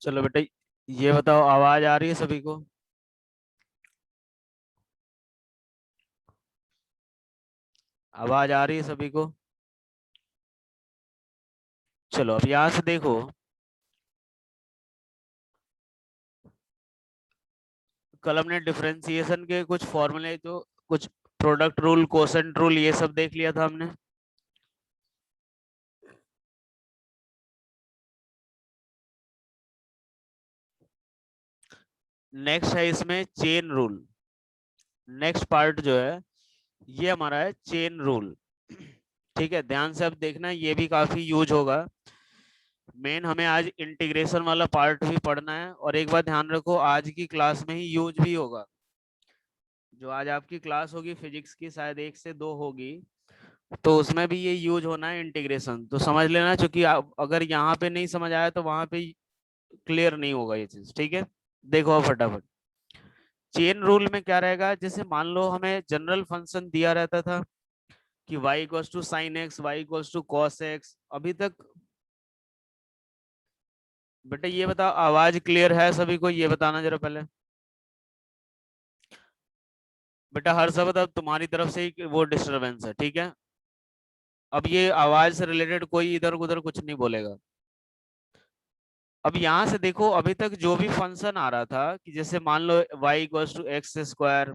चलो बेटा, ये बताओ, आवाज आ रही है सभी को? आवाज आ रही है सभी को? चलो अब यहाँ से देखो। कल हमने डिफरेंशिएशन के कुछ फॉर्मूले, तो कुछ प्रोडक्ट रूल, कोसेंट रूल, ये सब देख लिया था हमने। नेक्स्ट है इसमें चेन रूल। नेक्स्ट पार्ट जो है, ये हमारा है चेन रूल। ठीक है, ध्यान से अब देखना, ये भी काफी यूज होगा। मेन हमें आज इंटीग्रेशन वाला पार्ट भी पढ़ना है, और एक बात ध्यान रखो, आज की क्लास में ही यूज भी होगा। जो आज आपकी क्लास होगी फिजिक्स की, शायद 1 से 2 होगी, तो उसमें भी ये यूज होना है इंटीग्रेशन, तो समझ लेना, क्योंकि आप अगर यहाँ पे नहीं समझ आया तो वहां पे क्लियर नहीं होगा ये चीज। ठीक है, देखो अब फटाफट। चेन रूल में क्या रहेगा, जैसे मान लो हमें जनरल फंक्शन दिया रहता था कि y equals to sine x, y equals to cos x, अभी तक। बेटा ये बताओ, आवाज क्लियर है सभी को? ये बताना जरा पहले। बेटा हर शब्द अब तुम्हारी तरफ से ही वो डिस्टरबेंस है, ठीक है? अब ये आवाज से रिलेटेड कोई इधर उधर कुछ नहीं बोलेगा। अब यहाँ से देखो, अभी तक जो भी फंक्शन आ रहा था कि जैसे मान लो y equals to x square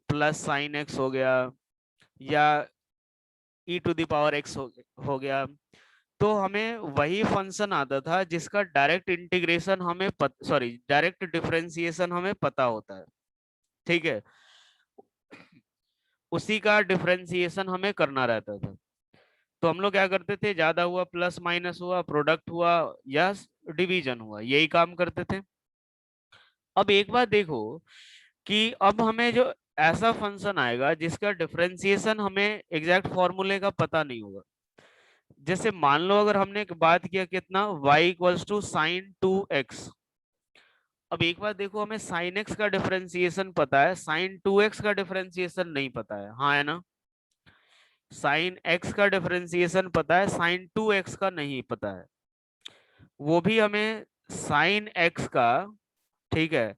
plus sine x हो गया, या e to the power x हो गया, तो हमें वही फंक्शन आता था जिसका डायरेक्ट इंटीग्रेशन हमें सॉरी, डायरेक्ट डिफरेंशिएशन हमें पता होता है। ठीक है, उसी का डिफरेंशिएशन हमें करना रहता था। तो हम लोग क्या करते थे, ज्यादा हुआ प्लस माइनस हुआ, प्रोडक्ट हुआ या डिवीजन हुआ, यही काम करते थे। अब एक बात देखो कि अब हमें जो ऐसा फंक्शन आएगा जिसका डिफरेंशिएशन हमें एग्जैक्ट फॉर्मूले का पता नहीं होगा। जैसे मान लो अगर हमने एक बात किया कितना, y equals to sign 2x। अब एक बार देखो, हमें साइन एक्स का डिफरेंशिएशन पता है, साइन 2x का डिफरेंशिएशन नहीं पता है, हाँ है ना? साइन एक्स का डिफरेंशिएशन पता है, साइन 2x का नहीं पता है। वो भी हमें साइन एक्स का, ठीक है,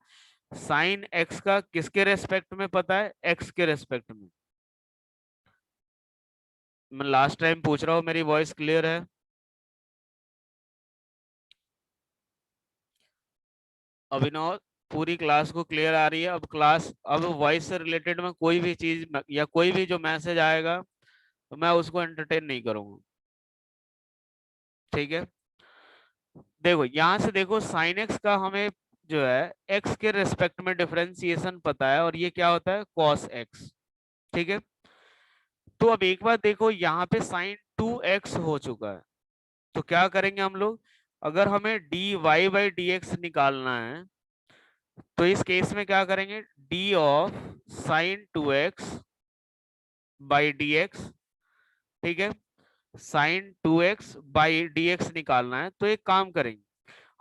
साइन एक्स का किसके रेस्पेक्ट में पता है? एक्स के रेस्पेक्ट में। मैं लास्ट टाइम पूछ रहा हूँ, मेरी वॉइस क्लियर है? अभिनव, पूरी क्लास को क्लियर आ रही है? अब क्लास, अब वॉइस से रिलेटेड में कोई भी चीज या कोई भी जो मैसेज आएगा, तो मैं उसको एंटरटेन नहीं करूंगा। ठीक है, देखो यहाँ से देखो, साइन एक्स का हमें जो है एक्स के रेस्पेक्ट में डिफरेंशिएशन पता है, और ये क्या होता है? Cos x. ठीक है, तो अब एक बार देखो, यहाँ पे साइन 2x हो चुका है, तो क्या करेंगे हम लोग? अगर हमें d y by d x निकालना है, तो इस केस में क्या करेंगे? D of sine 2x by d x. ठीक है, sign 2x by d x निकालना है, तो एक काम करेंगे,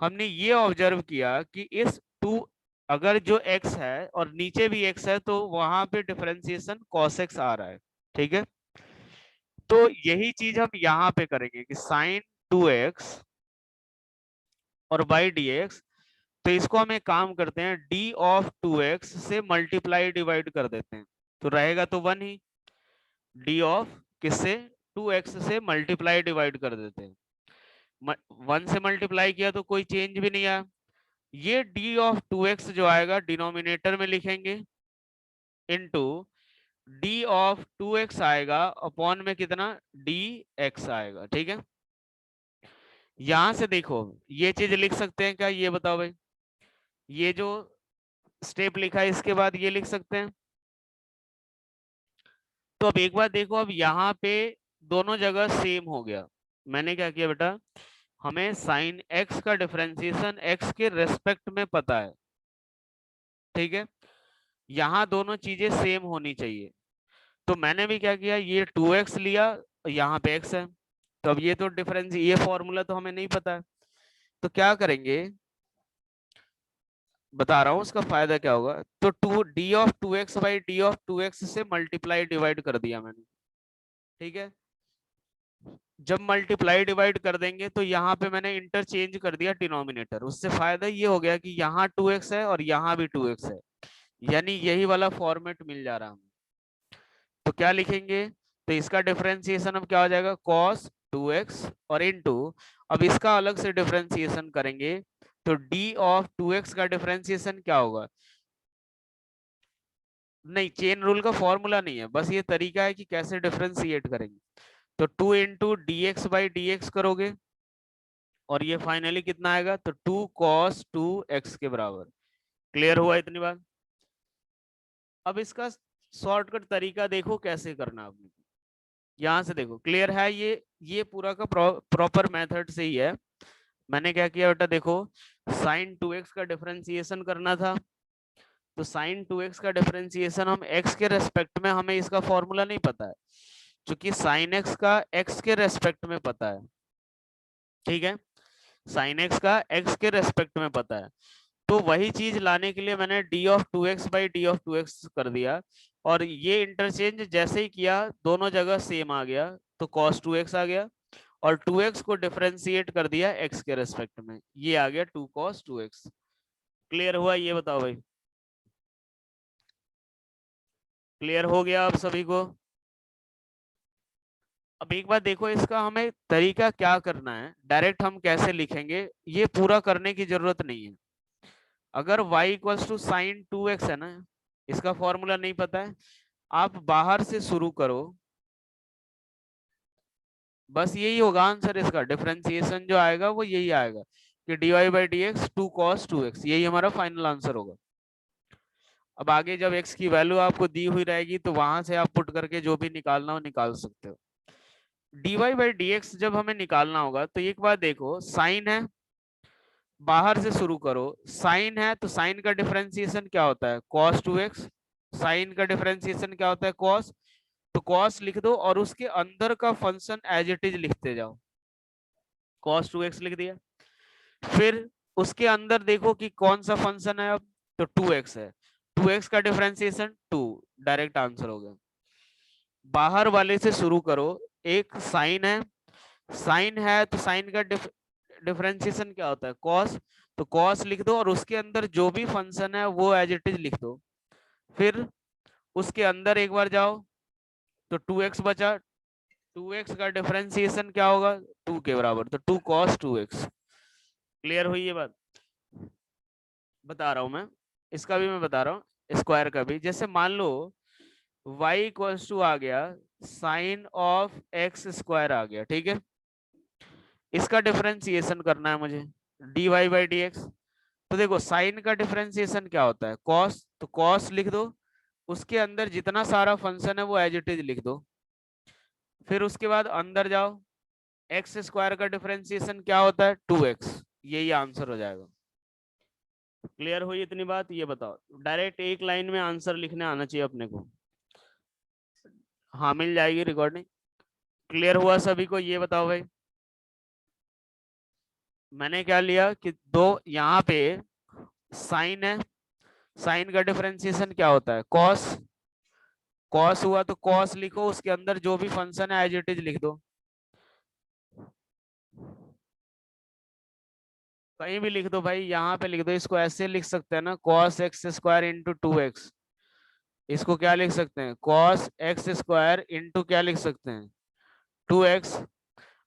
हमने ये ऑब्जर्व किया कि इस टू, अगर जो x है और नीचे भी x है, तो वहां पे डिफरेंशिएशन cos x आ रहा है। ठीक है, तो यही चीज हम यहाँ पे करेंगे कि साइन 2x और बाई डी एक्स, तो इसको हम एक काम करते हैं, डी ऑफ 2x से मल्टीप्लाई डिवाइड कर देते हैं, तो रहेगा तो 1 ही। डी ऑफ किससे? 2x से मल्टीप्लाई डिवाइड कर देते हैं, 1 से मल्टीप्लाई किया तो कोई चेंज भी नहीं आया। ये डी ऑफ 2x जो आएगा डिनोमिनेटर में लिखेंगे, इनटू डी ऑफ 2x आएगा अपॉन में कितना? डी एक्स आएगा। ठीक है, यहां से देखो, ये चीज लिख सकते हैं क्या? ये बताओ भाई, ये जो स्टेप लिखा है इसके बाद ये लिख सकते हैं? तो अब एक बार देखो, अब यहाँ पे दोनों जगह सेम हो गया। मैंने क्या किया बेटा, हमें साइन एक्स का डिफरेंशिएशन एक्स के रेस्पेक्ट में पता है। ठीक है, यहाँ दोनों चीजें सेम होनी चाहिए, तो मैंने भी क्या किया, ये 2x लिया, यहाँ पे x है, तो अब ये तो डिफरेंस, ये फॉर्मूला तो हमें नहीं पता है, तो क्या करेंगे, बता रहा हूँ उसका फायदा क्या होगा। तो to d of 2x by d of 2x से मल्टीप्लाई डिवाइड कर दिया मैंने। ठीक है, जब मल्टीप्लाई डिवाइड कर देंगे तो यहाँ पे मैंने इंटरचेंज कर दिया डिनोमिनेटर, उससे फायदा ये हो गया कि यहाँ 2x है और यहाँ भी 2x है, यानी यही वाला फॉर्मेट मिल जा रहा है। तो क्या लिखेंगे, तो इसका डिफरेंशिएशन अब क्या हो जाएगा, cos 2x और इनटू, अब इसका अलग से डिफरेंशिएशन करेंगे तो d ऑफ 2x का डिफरेंशिएशन क्या होगा, नहीं चेन रूल का फॉर्मूला नहीं है, बस ये तरीका है कि कैसे डिफरेंशिएट करेंगे। तो 2 into d x by d x करोगे और ये फाइनली कितना आएगा, तो 2 cos 2x के बराबर। क्लियर हुआ इतनी बात। अब इसका शॉर्टकट तरीका देखो कैसे करना आपने, यहाँ से देखो क्लियर है, ये पूरा का प्रॉपर मेथड से ही है। मैंने क्या किया बेटा, देखो sin 2x का डिफरेंशिएशन करना था, तो sin 2x का डिफरेंशिएशन हम x के रेस्पेक्ट में, हमें इसका फॉर्मूला नहीं पता है, क्योंकि sin x का x के रेस्पेक्ट में पता है, ठीक है, sin x का x के रेस्पेक्ट में पता है। तो वही चीज लाने के लिए मैंने d of 2x by d of 2x कर दिया, और ये इंटरचेंज जैसे ही किया दोनों जगह सेम आ गया, तो cos 2x आ गया, और 2x को डिफरेंशिएट कर दिया x के रेस्पेक्ट में, ये आ गया 2 cos 2x। क्लियर हुआ, ये बताओ भाई, क्लियर हो गया आप सभी को। अब एक बात देखो, इसका हमें तरीका क्या करना है, डायरेक्ट हम कैसे लिखेंगे, ये पूरा करने की जरूरत नहीं है। अगर y equals to sign 2x है ना, इसका फॉर्मूला नहीं पता है, आप बाहर से शुरू करो, बस यही होगा आंसर, इसका डिफरेंशिएशन जो आएगा वो यही आएगा कि dy by d x 2 cos 2x, यही हमारा फाइनल आंसर होगा। अब आगे जब x की वैल्यू आपको दी हुई रहेगी तो वहां से आप पुट करके जो भी निकालना हो निकाल सकते हो। dy बाई डी एक्स जब हमें निकालना होगा तो एक बार देखो, साइन है, बाहर से शुरू करो, साइन है तो साइन का डिफरेंशिएशन क्या होता है, cos 2x, साइन का डिफरेंशिएशन क्या होता है, cos, तो cos लिख दो और उसके अंदर का फंक्शन एज इट इज लिखते जाओ, cos 2x लिख दिया, फिर उसके अंदर देखो कि कौन सा फंक्शन है, अब तो 2x है, 2x का डिफरेंशिएशन 2, डायरेक्ट आंसर हो गया। बाहर वाले से शुरू करो, एक साइन है, साइन है तो साइन का डिफरेंशिएशन क्या होता है, cos, तो cos लिख दो और उसके अंदर जो भी फंक्शन है वो एज इट इज लिख दो, फिर उसके अंदर एक बार जाओ तो 2x बचा, 2x का डिफरेंशिएशन क्या होगा, 2 के बराबर, तो 2 cos 2x। क्लियर हुई ये बात, बता रहा हूं मैं, इसका भी मैं बता रहा हूँ, स्क्वायर का भी, जैसे मान लो y इक्वल्स टू आ गया साइन ऑफ x स्क्वायर आ गया, ठीक है, इसका डिफरेंशिएशन करना है मुझे, dy बाई डी एक्स, तो देखो साइन का डिफरेंशिएशन क्या होता है, cos, तो cos लिख दो, उसके अंदर जितना सारा फंक्शन है वो एज इट इज लिख दो, फिर उसके बाद अंदर जाओ, एक्स स्क्वायर का डिफरेंशिएशन क्या होता है, 2x, यही आंसर हो जाएगा। क्लियर हुई इतनी बात, ये बताओ, डायरेक्ट एक लाइन में आंसर लिखने आना चाहिए अपने को, हाँ मिल जाएगी रिकॉर्डिंग। क्लियर हुआ सभी को, ये बताओ भाई, मैंने क्या लिया कि दो यहाँ पे साइन है, साइन का डिफरेंशिएशन क्या होता है, कॉस, कॉस हुआ तो कॉस लिखो, उसके अंदर जो भी फंक्शन है एज इट इज लिख दो, कहीं भी लिख दो भाई, यहाँ पे लिख दो, इसको ऐसे लिख सकते हैं ना, cos x square into 2x, इसको क्या लिख सकते हैं, cos x स्क्वायर इंटू क्या लिख सकते हैं, 2x।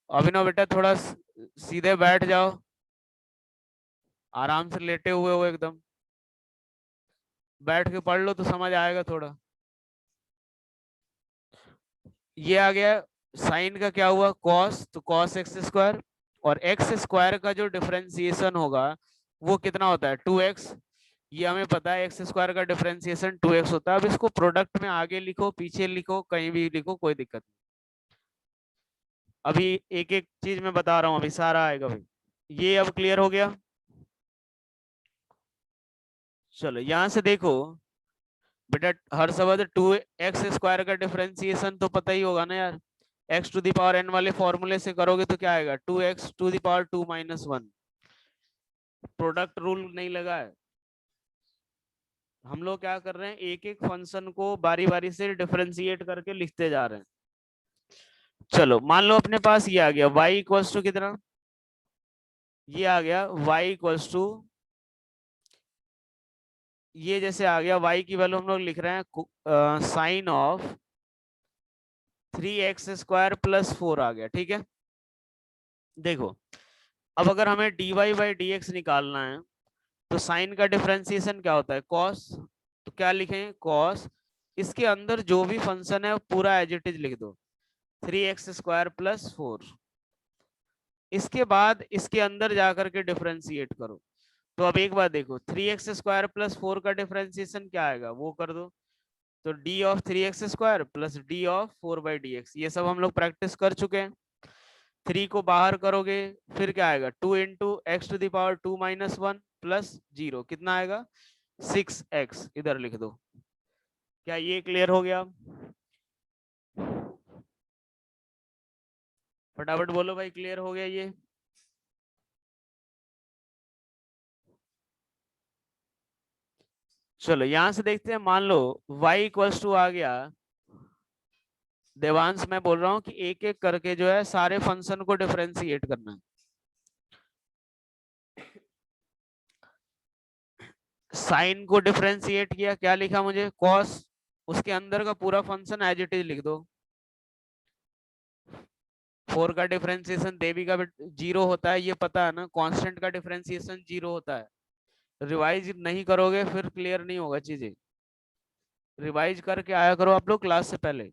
अभिनव बेटा थोड़ा सीधे बैठ जाओ, आराम से लेटे हुए हो एकदम, बैठ के पढ़ लो तो समझ आएगा थोड़ा। ये आ गया, साइन का क्या हुआ, cos, तो cos x स्क्वायर, और x स्क्वायर का जो डिफरेंशिएशन होगा वो कितना होता है, 2x, ये हमें पता है, एक्स स्क्वायर का डिफरेंशिएशन 2x होता है। अब इसको प्रोडक्ट में आगे लिखो पीछे लिखो कहीं भी लिखो, कोई दिक्कत नहीं, अभी एक एक चीज मैं बता रहा हूँ, अभी सारा आएगा भाई। ये अब क्लियर हो गया, चलो यहां से देखो बेटा, हर शब्द 2x स्क्वायर का डिफरेंशिएशन तो पता ही होगा ना यार, x to the power n वाले फॉर्मूले से करोगे तो क्या आएगा, 2x to the power 2 minus 1, product rule नहीं लगा है, हम लोग क्या कर रहे हैं, एक एक फंक्शन को बारी बारी से डिफरेंशिएट करके लिखते जा रहे हैं। चलो मान लो अपने पास ये आ गया y इक्वल्स टू कितना, ये आ गया y इक्वल्स टू, ये जैसे आ गया y की वैल्यू हम लोग लिख रहे हैं साइन ऑफ 3x² प्लस 4 आ गया, ठीक है। देखो अब अगर हमें dy बाई डी एक्स निकालना है तो साइन का डिफरेंशिएशन क्या होता है, कॉस। तो क्या लिखें, कॉस, इसके अंदर जो भी फंक्शन है पूरा एज इट इज लिख दो, 3x² प्लस 4। इसके बाद इसके अंदर जाकर के डिफरेंशिएट करो। तो अब एक बात देखो, 3x² प्लस 4 का डिफरेंशिएशन क्या आएगा वो कर दो। तो d of 3x² plus d of 4/dx, ये सब हम लोग प्रैक्टिस कर चुके हैं। 3 को बाहर करोगे फिर क्या आएगा, 2 into x to the power 2 minus 1 plus 0, कितना आएगा 6x, इधर लिख दो। क्या ये क्लियर हो गया? फटाफट बोलो भाई, क्लियर हो गया ये? चलो यहां से देखते हैं, मान लो y इक्वल्स टू आ गया, देवांश मैं बोल रहा हूं कि एक एक करके जो है सारे फंक्शन को डिफरेंशिएट करना है। साइन को डिफरेंशिएट किया, क्या लिखा मुझे, कॉस, उसके अंदर का पूरा फंक्शन एज इट इज लिख दो। 4 का डिफरेंशिएशन देवी का 0 होता है, ये पता है ना, कांस्टेंट का डिफरेंशिएशन 0 होता है। रिवाइज नहीं करोगे फिर क्लियर नहीं होगा चीजें, रिवाइज करके आया करो आप लोग क्लास से पहले।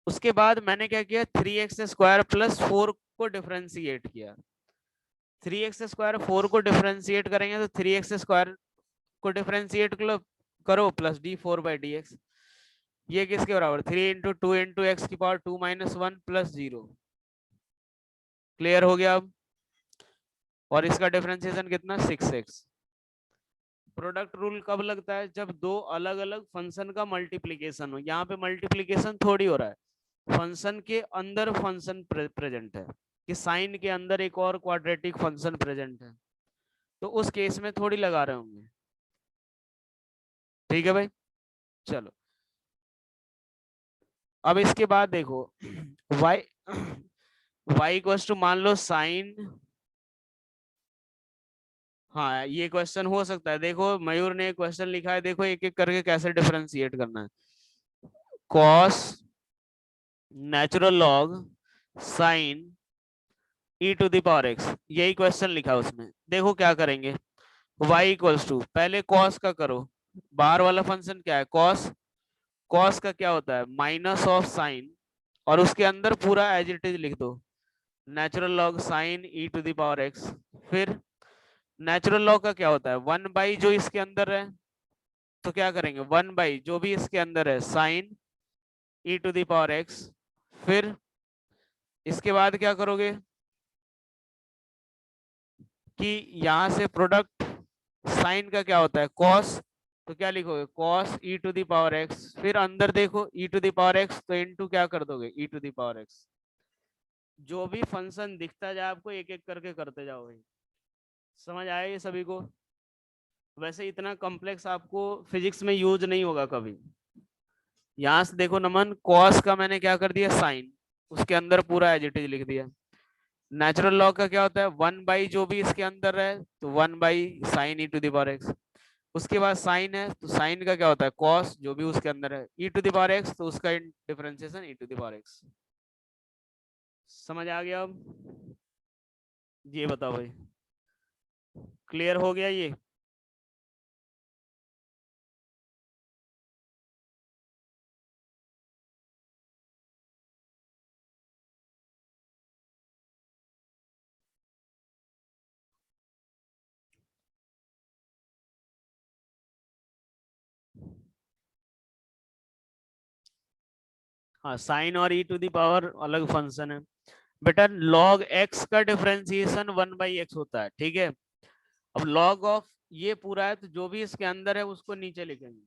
उसके बाद मैंने क्या किया, 3x² प्लस 4 को डिफरेंशिएट किया। 3x² 4 को डिफरेंशिएट करेंगे तो 3x² को डिफरेंशिएट करो प्लस d4/dx, ये किसके बराबर, 3 इंटू 2 इंटू एक्स की पावर 2 माइनस 1 प्लस 0। क्लियर हो गया अब? और इसका डिफरेंशिएशन कितना, 6x। प्रोडक्ट रूल कब लगता है, जब दो अलग अलग फंक्शन का मल्टीप्लीकेशन हो। यहाँ पे मल्टीप्लीकेशन थोड़ी हो रहा है, फंक्शन के अंदर फंक्शन प्रेजेंट है, कि साइन के अंदर एक और क्वाड्रेटिक फंक्शन प्रेजेंट है, तो उस केस में थोड़ी लगा रहे होंगे। ठीक है भाई, चलो अब इसके बाद देखो y y इक्वल्स टू, मान लो साइन, हाँ ये क्वेश्चन हो सकता है, देखो मयूर ने क्वेश्चन लिखा है, देखो एक एक करके कैसे डिफरेंशिएट करना है। Cos natural log sign e⁻x, यही क्वेश्चन लिखा है उसमें। देखो क्या करेंगे, y इक्वल्स टू, पहले कॉस का करो, बाहर वाला फंक्शन क्या है कॉस, कॉस का क्या होता है माइनस ऑफ साइन, और उसके अंदर पूरा एज इट इज लिख दो, नेचुरल लॉग साइन e⁻x। फिर नेचुरल लॉग का क्या होता है 1/, जो इसके अंदर है तो क्या करेंगे 1/, जो भी इसके अंदर है साइन e⁻x। फिर इसके बाद क्या करोगे कि यहां से प्रोडक्ट साइन का क्या होता है कॉस, तो क्या लिखोगे कॉस e⁻x। फिर अंदर देखो e⁻x, तो इनटू क्या कर दोगे e⁻x। जो भी फंक्शन दिखता जाए आपको एक एक करके करते जाओ भाई। समझ आया ये सभी को? वैसे इतना कॉम्प्लेक्स आपको फिजिक्स में यूज नहीं होगा कभी। यहां से देखो नमन, कॉस का मैंने क्या कर दिया साइन, उसके अंदर पूरा एज इट इज लिख दिया। नेचुरल लॉग का क्या होता है 1/, जो भी इसके अंदर है तो 1/, साइन e⁻x। उसके बाद साइन है तो साइन का क्या होता है कॉस, जो भी उसके अंदर है e⁻x, तो उसका डिफरेंशिएशन e⁻x। समझ आ गया अब? ये बताओ भाई, क्लियर हो गया ये? हाँ साइन और e⁻ अलग फंक्शन है बेटा। log x का डिफरेंशिएशन 1/x होता है, ठीक है। अब log ऑफ ये पूरा है तो जो भी इसके अंदर है उसको नीचे लिखेंगे।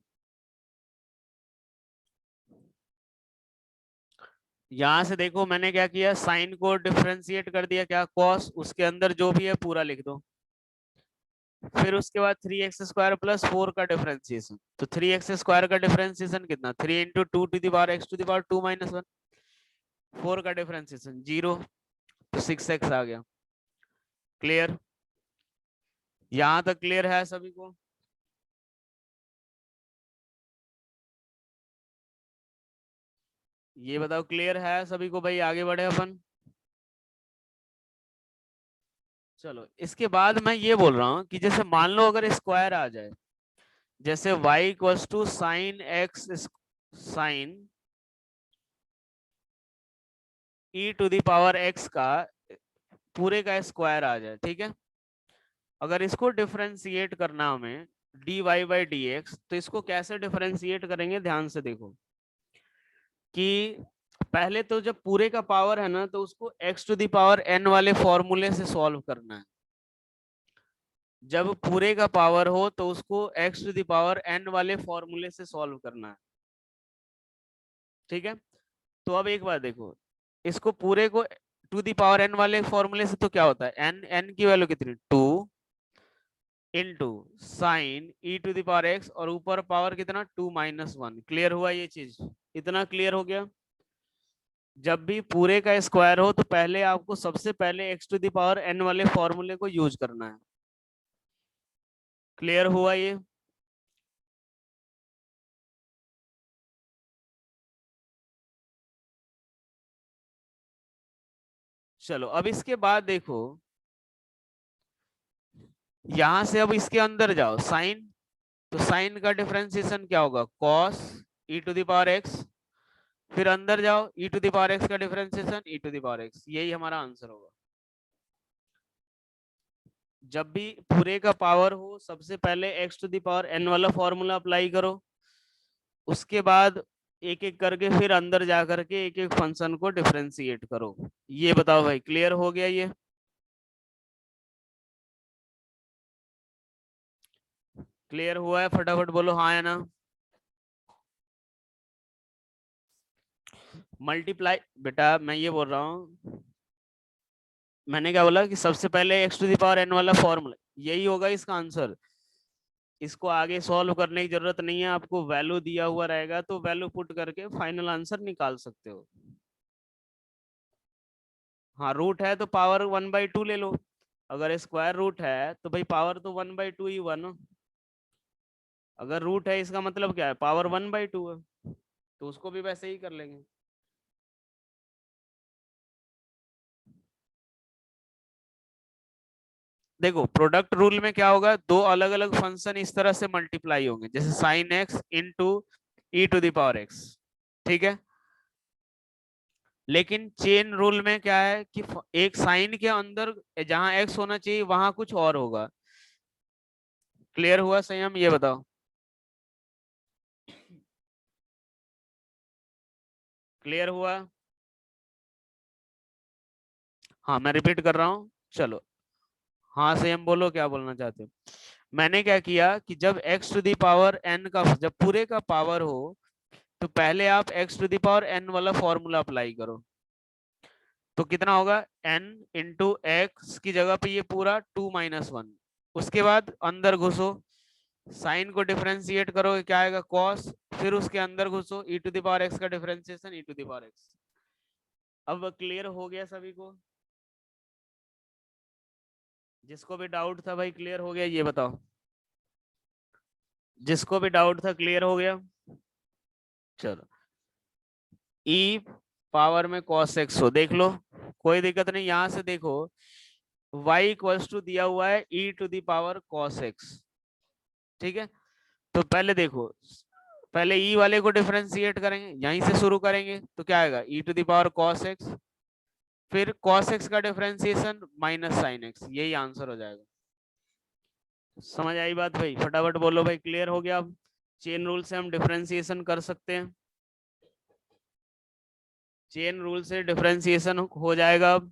यहां से देखो मैंने क्या किया, साइन को डिफरेंशिएट कर दिया क्या कॉस, उसके अंदर जो भी है पूरा लिख दो। फिर उसके बाद 3x² प्लस 4 का डिफरेंशिएशन, तो 3x² का डिफरेंशिएशन कितना, 3 into 2 to the power x to the power 2 minus 1। 4 का डिफरेंशिएशन 0, तो 6x आ गया। क्लियर? यहां तक क्लियर है सभी को? ये बताओ क्लियर है सभी को भाई? आगे बढ़े अपन। चलो इसके बाद मैं ये बोल रहा हूँ कि जैसे मान लो अगर स्क्वायर आ जाए, जैसे y equals to sine x sine e to the power x का पूरे का स्क्वायर आ जाए, ठीक है? अगर इसको डिफरेंशिएट करना हमें dy बाई डी एक्स, तो इसको कैसे डिफरेंशिएट करेंगे? ध्यान से देखो कि पहले तो जब पूरे का पावर है ना, तो उसको x to the power n वाले फॉर्मूले से सॉल्व करना है। जब पूरे का पावर हो तो उसको x to the power n वाले फॉर्मूले से सॉल्व करना है, ठीक है? तो अब एक बार देखो, इसको पूरे को टू द पावर n वाले फॉर्मूले से, तो क्या होता है? n की वैल्यू कितनी? 2 into sine e to the power x, और ऊपर पावर कितना? 2 माइनस 1। क्लियर हुआ ये चीज? इतना क्लियर हो गया? जब भी पूरे का स्क्वायर हो तो पहले आपको सबसे पहले x to the power n वाले फॉर्मूले को यूज करना है। क्लियर हुआ ये? चलो अब इसके बाद देखो, यहां से अब इसके अंदर जाओ, साइन, तो साइन का डिफरेंशिएशन क्या होगा? Cos e to the power x. फिर अंदर जाओ, e to the power x का differentiation e to the power x. यही हमारा आंसर होगा। जब भी पूरे का पावर हो सबसे पहले x to the power n वाला फॉर्मूला अप्लाई करो, उसके बाद एक एक करके फिर अंदर जा करके एक एक फंक्शन को डिफरेंशिएट करो। ये बताओ भाई, क्लियर हो गया ये? क्लियर हुआ है? फटाफट बोलो हाँ या ना। मल्टीप्लाई, बेटा मैं ये बोल रहा हूँ, मैंने क्या बोला कि सबसे पहले x to the power n वाला फॉर्मूला, यही होगा इसका आंसर। इसको आगे सॉल्व करने की जरूरत नहीं है, आपको वैल्यू दिया हुआ रहेगा तो वैल्यू पुट करके फाइनल आंसर निकाल सकते हो। हाँ, रूट है तो पावर 1/2 ले लो। अगर स्क्वायर रूट है तो भाई पावर तो 1/2 ही हुआ ना। अगर रूट है इसका मतलब क्या है? पावर 1/2 है, तो उसको भी वैसे ही कर लेंगे। देखो प्रोडक्ट रूल में क्या होगा, दो अलग अलग फंक्शन इस तरह से मल्टीप्लाई होंगे, जैसे sine x into e to the power x, ठीक है? लेकिन चेन रूल में क्या है कि एक साइन के अंदर जहां एक्स होना चाहिए वहां कुछ और होगा। क्लियर हुआ संयम? ये बताओ। क्लियर हुआ? हाँ मैं रिपीट कर रहा हूँ, चलो। हाँ संयम बोलो, क्या बोलना चाहते हो? मैंने क्या किया कि जब x to the power n का, जब पूरे का पावर हो तो पहले आप x to the power n वाला फॉर्मूला अप्लाई करो। तो कितना होगा? n इंटू एक्स की जगह पे ये पूरा 2 - 1। उसके बाद अंदर घुसो, साइन को डिफरेंशिएट करो, क्या आएगा? cos। फिर उसके अंदर घुसो, e to the power x का differentiation e to the power x। अब क्लियर हो गया सभी को? जिसको भी डाउट था भाई, क्लियर हो गया? ये बताओ, जिसको भी डाउट था क्लियर हो गया? चलो, ई पावर में cos x हो, देख लो, कोई दिक्कत नहीं। यहां से देखो, y इक्वल्स टू दिया हुआ है e to the power cos x, ठीक है? तो पहले देखो, पहले ई वाले को डिफरेंशिएट करेंगे, यहीं से शुरू करेंगे, तो क्या आएगा? e to the power cos x। फिर cos x का डिफरेंशिएशन माइनस साइन x, यही आंसर हो जाएगा। समझ आई बात भाई? फटाफट बोलो भाई, क्लियर हो गया? अब चेन रूल से हम डिफरेंशिएशन कर सकते हैं। चेन रूल से डिफरेंशिएशन हो जाएगा अब।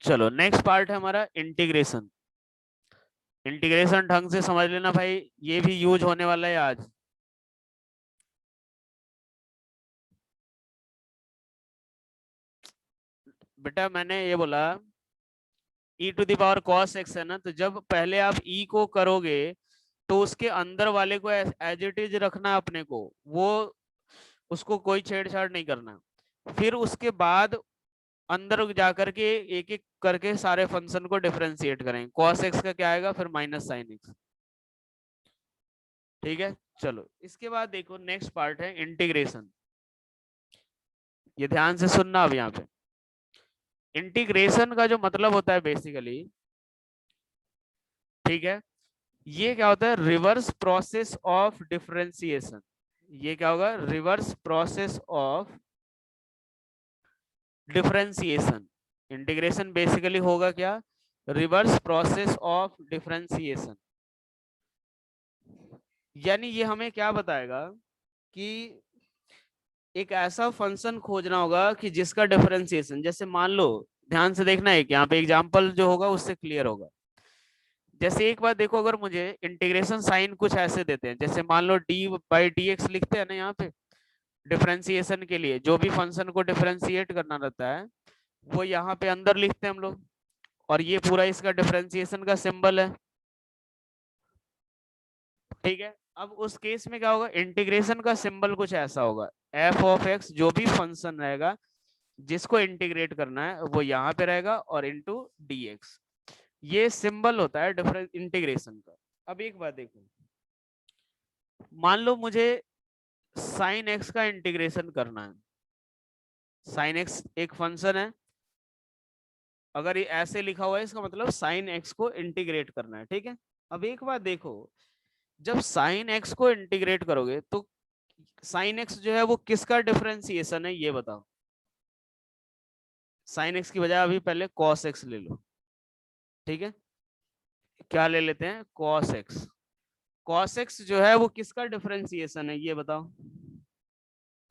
चलो नेक्स्ट पार्ट है हमारा इंटीग्रेशन। इंटीग्रेशन ढंग से समझ लेना भाई, ये भी यूज होने वाला है आज। बेटा मैंने ये बोला e to the power cos x है ना, तो जब पहले आप e को करोगे तो उसके अंदर वाले को एज इट इज रखना अपने को, वो उसको कोई छेड़छाड़ नहीं करना। फिर उसके बाद अंदर जा करके एक एक करके सारे फंक्शन को डिफरेंशिएट करें। cos x का क्या आएगा फिर माइनस साइन x। ठीक है, चलो इसके बाद देखो नेक्स्ट पार्ट है इंटीग्रेशन। ये ध्यान से सुनना अब यहाँ पे। इंटीग्रेशन का जो मतलब होता है बेसिकली, ठीक है, ये क्या होता है, रिवर्स प्रोसेस ऑफ डिफरेंशिएशन। ये क्या होगा, reverse process of differentiation. Integration basically होगा क्या, रिवर्स प्रोसेस ऑफ डिफरेंशिएशन। यानी ये हमें क्या बताएगा कि एक ऐसा फंक्शन खोजना होगा कि जिसका डिफरेंशिएशन, जैसे मान लो, ध्यान से देखना है कि यहाँ पे एग्जांपल जो होगा उससे क्लियर होगा। जैसे एक बात देखो, अगर मुझे इंटीग्रेशन साइन कुछ ऐसे देते हैं, जैसे मान लो डी बाई डी एक्स लिखते हैं ना यहाँ पे, डिफरेंशिएशन के लिए जो भी फंक्शन को डिफरेंशिएट करना रहता है वो यहाँ पे अंदर लिखते हैं हम लोग, और ये पूरा इसका डिफरेंशिएशन का सिंबल है। ठीक है, अब उस केस में क्या होगा, इंटीग्रेशन का सिंबल कुछ ऐसा होगा, एफ ऑफ एक्स जो भी फंक्शन रहेगा जिसको इंटीग्रेट करना है वो यहाँ पे रहेगा और इनटू dx। ये सिंबल होता है डिफरेंस इंटीग्रेशन का। अब एक बात देखो, मान लो मुझे साइन एक्स का इंटीग्रेशन करना है। साइन एक्स एक फंक्शन है, अगर ये ऐसे लिखा हुआ है इसका मतलब साइन एक्स को इंटीग्रेट करना है। ठीक है, अब एक बात देखो, जब साइन एक्स को इंटीग्रेट करोगे तो साइन एक्स जो है वो किसका डिफरेंशिएशन है ये बताओ। साइन एक्स की बजाय अभी पहले कॉस एक्स ले लो। ठीक है, क्या ले लेते हैं, कॉस एक्स। कॉस एक्स जो है वो किसका डिफरेंशिएशन है ये बताओ।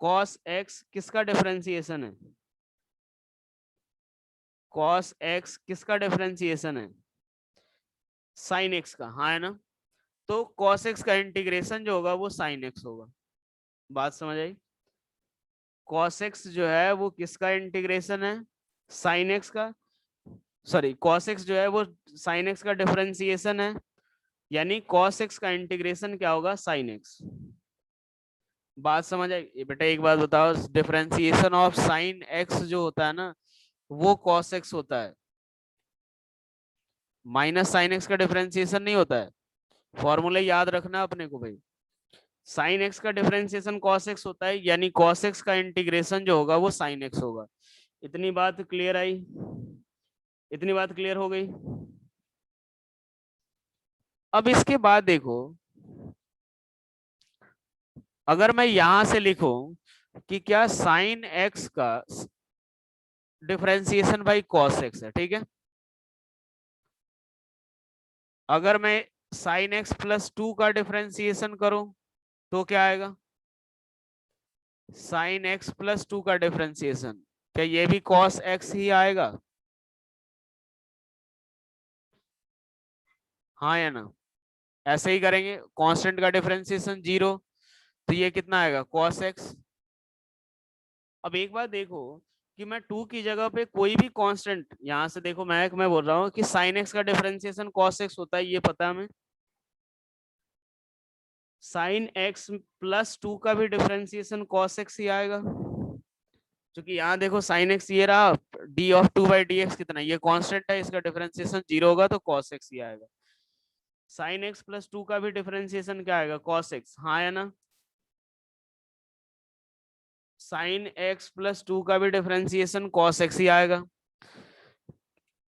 कॉस एक्स किसका डिफरेंशिएशन है, कॉस एक्स किसका डिफरेंशिएशन है, साइन एक्स का, हाँ है ना। तो कॉस एक्स का इंटीग्रेशन जो होगा वो साइन एक्स होगा। बात समझ आई। कॉस एक्स जो है वो किसका इंटीग्रेशन है, साइन एक्स का। सॉरी, कॉस एक्स जो है वो साइन एक्स का डिफरेंशिएशन है, यानी कॉस एक्स का इंटीग्रेशन क्या होगा, साइन एक्स। बात समझ आई। ये बेटा एक बात बताओ, डिफरेंशिएशन ऑफ साइन एक्स जो होता है ना वो कॉस एक्स होता है, माइनस साइन एक्स का डिफरेंशिएशन नहीं होता है। फॉर्मूले याद रखना अपने को भाई। साइन एक्स का डिफरेंशिएशन कॉस एक्स होता है, यानी कॉस एक्स का इंटीग्रेशन जो होगा वो साइन एक्स होगा। इतनी बात क्लियर आई, इतनी बात क्लियर हो गई। अब इसके बाद देखो, अगर मैं यहां से लिखूं कि क्या साइन एक्स का डिफरेंशिएशन बाई कॉस एक्स है, ठीक है। अगर मैं साइन एक्स प्लस 2 का डिफरेंशिएशन करूं तो क्या आएगा, साइन एक्स प्लस 2 का डिफरेंशिएशन, क्या ये भी कॉस एक्स ही आएगा, हाँ या ना। ऐसे ही करेंगे, कांस्टेंट का डिफरेंशिएशन 0, तो ये कितना आएगा, कॉस एक्स। अब एक बार देखो कि मैं 2 की जगह पे कोई भी कांस्टेंट, यहां से देखो मैं बोल रहा हूँ कि साइन एक्स का डिफरेंशिएशन कॉस एक्स होता है, ये पता है हमें। साइन एक्स प्लस 2 का भी डिफरेंशिएशन कॉस एक्स ही आएगा, क्योंकि यहाँ देखो साइन एक्स ये रहा, D of 2 by d x कितना, ये कांस्टेंट है, इसका डिफरेंशिएशन 0 होगा तो कॉस एक्स ही आएगा। साइन एक्स प्लस 2 का भी डिफरेंशिएशन क्या आएगा, कॉस एक्स, हाँ या ना। साइन एक्स प्लस 2 का भी डिफरेंशिएशन कॉस एक्स ही आएगा।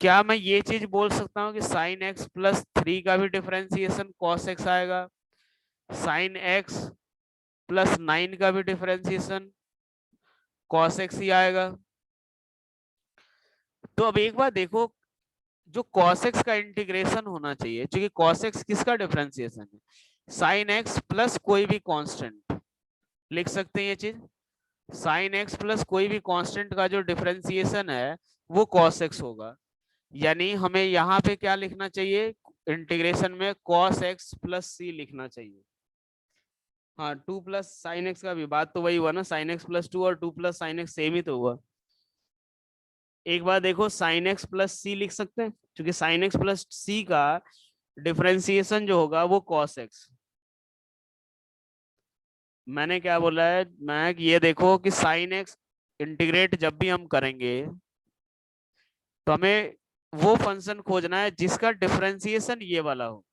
क्या मैं ये चीज बोल सकता हूँ कि साइन एक्स प्लस 3 का भी डिफरेंशिएशन कॉस एक्स आएगा, साइन एक्स प्लस 9 का भी डिफरेंशिएशन कॉस एक्स ही आएगा। तो अब एक बार देखो, जो cos x का इंटीग्रेशन होना चाहिए, क्योंकि cos x किसका डिफरेंशिएशन है, sin x प्लस कोई भी कांस्टेंट, लिख सकते हैं ये चीज, sin x प्लस कोई भी कांस्टेंट का जो डिफरेंशिएशन है वो cos x होगा। यानी हमें यहाँ पे क्या लिखना चाहिए, इंटीग्रेशन में cos x प्लस c लिखना चाहिए। हाँ, 2 प्लस साइन एक्स का भी बात तो वही हुआ ना, साइन एक्स प्लस 2 और 2 प्लस साइन एक्स सेम ही तो हुआ। एक बार देखो, साइन एक्स प्लस सी लिख सकते हैं, क्योंकि साइन एक्स प्लस सी का डिफरेंशिएशन जो होगा वो cos x। मैंने क्या बोला है, मैं कि ये देखो कि sin x इंटीग्रेट जब भी हम करेंगे तो हमें वो फंक्शन खोजना है जिसका डिफरेंशिएशन ये वाला हो।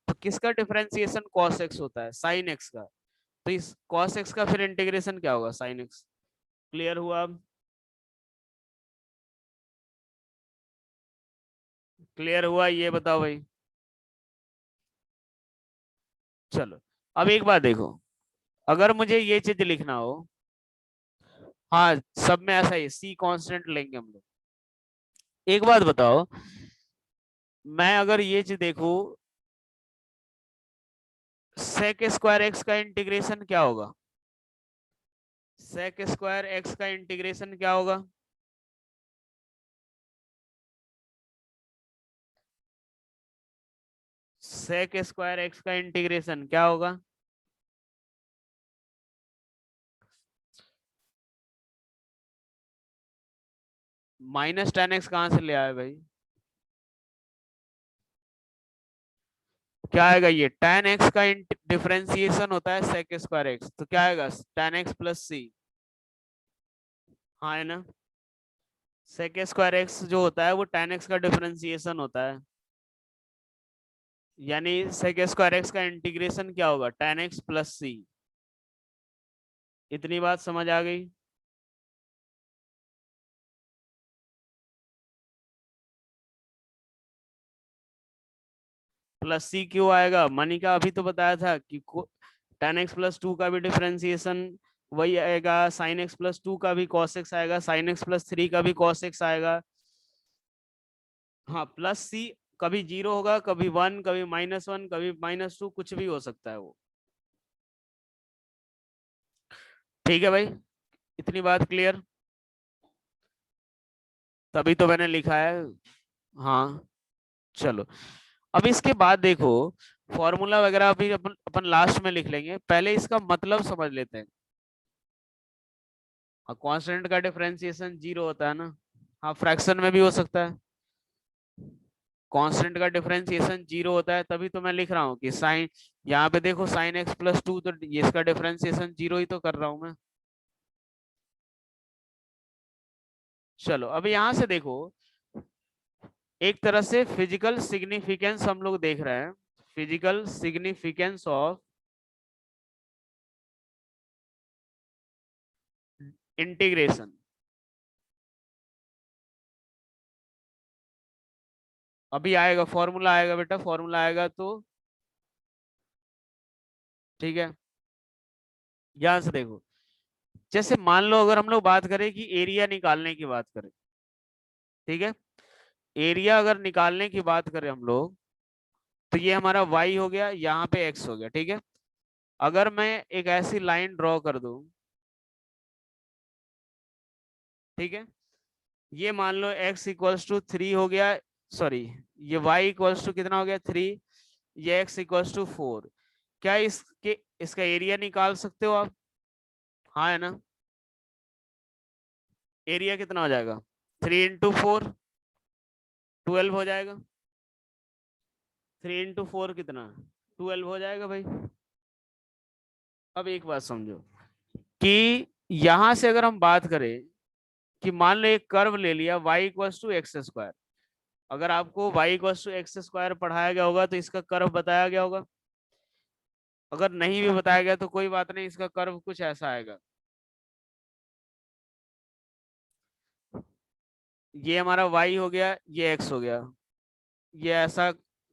तो किसका डिफरेंशिएशन cos x होता है, sin x का। तो इस cos x का फिर इंटीग्रेशन क्या होगा, sin x। क्लियर हुआ अब? क्लियर हुआ, ये बताओ भाई। चलो, अब एक बात देखो, अगर मुझे ये चीज लिखना हो, हाँ सब में ऐसा ही सी कांस्टेंट लेंगे हम लोग। एक बात बताओ, मैं अगर ये चीज देखूं, sec स्क्वायर एक्स का इंटीग्रेशन क्या होगा, sec स्क्वायर एक्स का इंटीग्रेशन क्या होगा। sec स्क्वायर एक्स का इंटीग्रेशन क्या होगा। माइनस टेन एक्स कहां से ले आए भाई, क्या आएगा, ये tan x का डिफरेंशिएशन होता है sec स्क्वायर एक्स, तो क्या आएगा tan x प्लस सी। हाँ है ना, sec स्क्वायर एक्स जो होता है वो tan x का डिफरेंशिएशन होता है, यानी sec स्क्वायर एक्स का इंटीग्रेशन क्या होगा, tan x प्लस सी। इतनी बात समझ आ गई। प्लस सी क्यों आएगा, मनी का अभी तो बताया था कि tan x प्लस टू का भी डिफरेंशिएशन वही आएगा, sin x प्लस टू का भी cos x आएगा, sin x प्लस थ्री का भी cos x आएगा। हाँ प्लस सी, कभी जीरो होगा, कभी वन, कभी माइनस वन, कभी माइनस टू, कुछ भी हो सकता है वो। ठीक है भाई, इतनी बात क्लियर, तभी तो मैंने लिखा है। हाँ चलो, अब इसके बाद देखो, फॉर्मूला वगैरह अभी अपन अपन लास्ट में लिख लेंगे, पहले इसका मतलब समझ लेते हैं। कांस्टेंट का डिफरेंशिएशन जीरो होता है ना, हाँ फ्रैक्शन में भी हो सकता है। कांस्टेंट का डिफरेंशिएशन जीरो होता है, तभी तो मैं लिख रहा हूँ कि साइन, यहाँ पे देखो साइन एक्स प्लस टू, तो ये इसका डिफरेंशिएशन जीरो ही तो कर रहा हूँ मैं। चलो अब यहाँ से देखो, एक तरह से फिजिकल सिग्निफिकेंस हम लोग देख रहे हैं, फिजिकल सिग्निफिकेंस ऑफ इंटीग्रेशन। अभी आएगा फॉर्मूला, आएगा बेटा फॉर्मूला आएगा तो, ठीक है। यहाँ से देखो, जैसे मान लो अगर हम लोग बात करें कि एरिया निकालने की बात करें, ठीक है, एरिया अगर निकालने की बात करें हम लोग, तो ये हमारा y हो गया, यहाँ पे x हो गया, ठीक है। अगर मैं एक ऐसी लाइन ड्रॉ कर दूं, ठीक है, ये मान लो x इक्वल्स टू थ्री हो गया, सॉरी, ये y इक्वल्स टू कितना हो गया थ्री, ये x इक्वल्स टू फोर। क्या इसके इसका एरिया निकाल सकते हो आप, हाँ है ना। एरिया कितना हो जाएगा, थ्री इंटू फोर, 12 हो जाएगा। थ्री इंटू फोर कितना, 12 हो जाएगा भाई। अब एक बात समझो कि यहां से अगर हम बात करें कि मान लो एक कर्व ले लिया y equals to x square, अगर आपको y equals to x square पढ़ाया गया होगा तो इसका कर्व बताया गया होगा, अगर नहीं भी बताया गया तो कोई बात नहीं, इसका कर्व कुछ ऐसा आएगा। ये हमारा y हो गया, ये x हो गया, ये ऐसा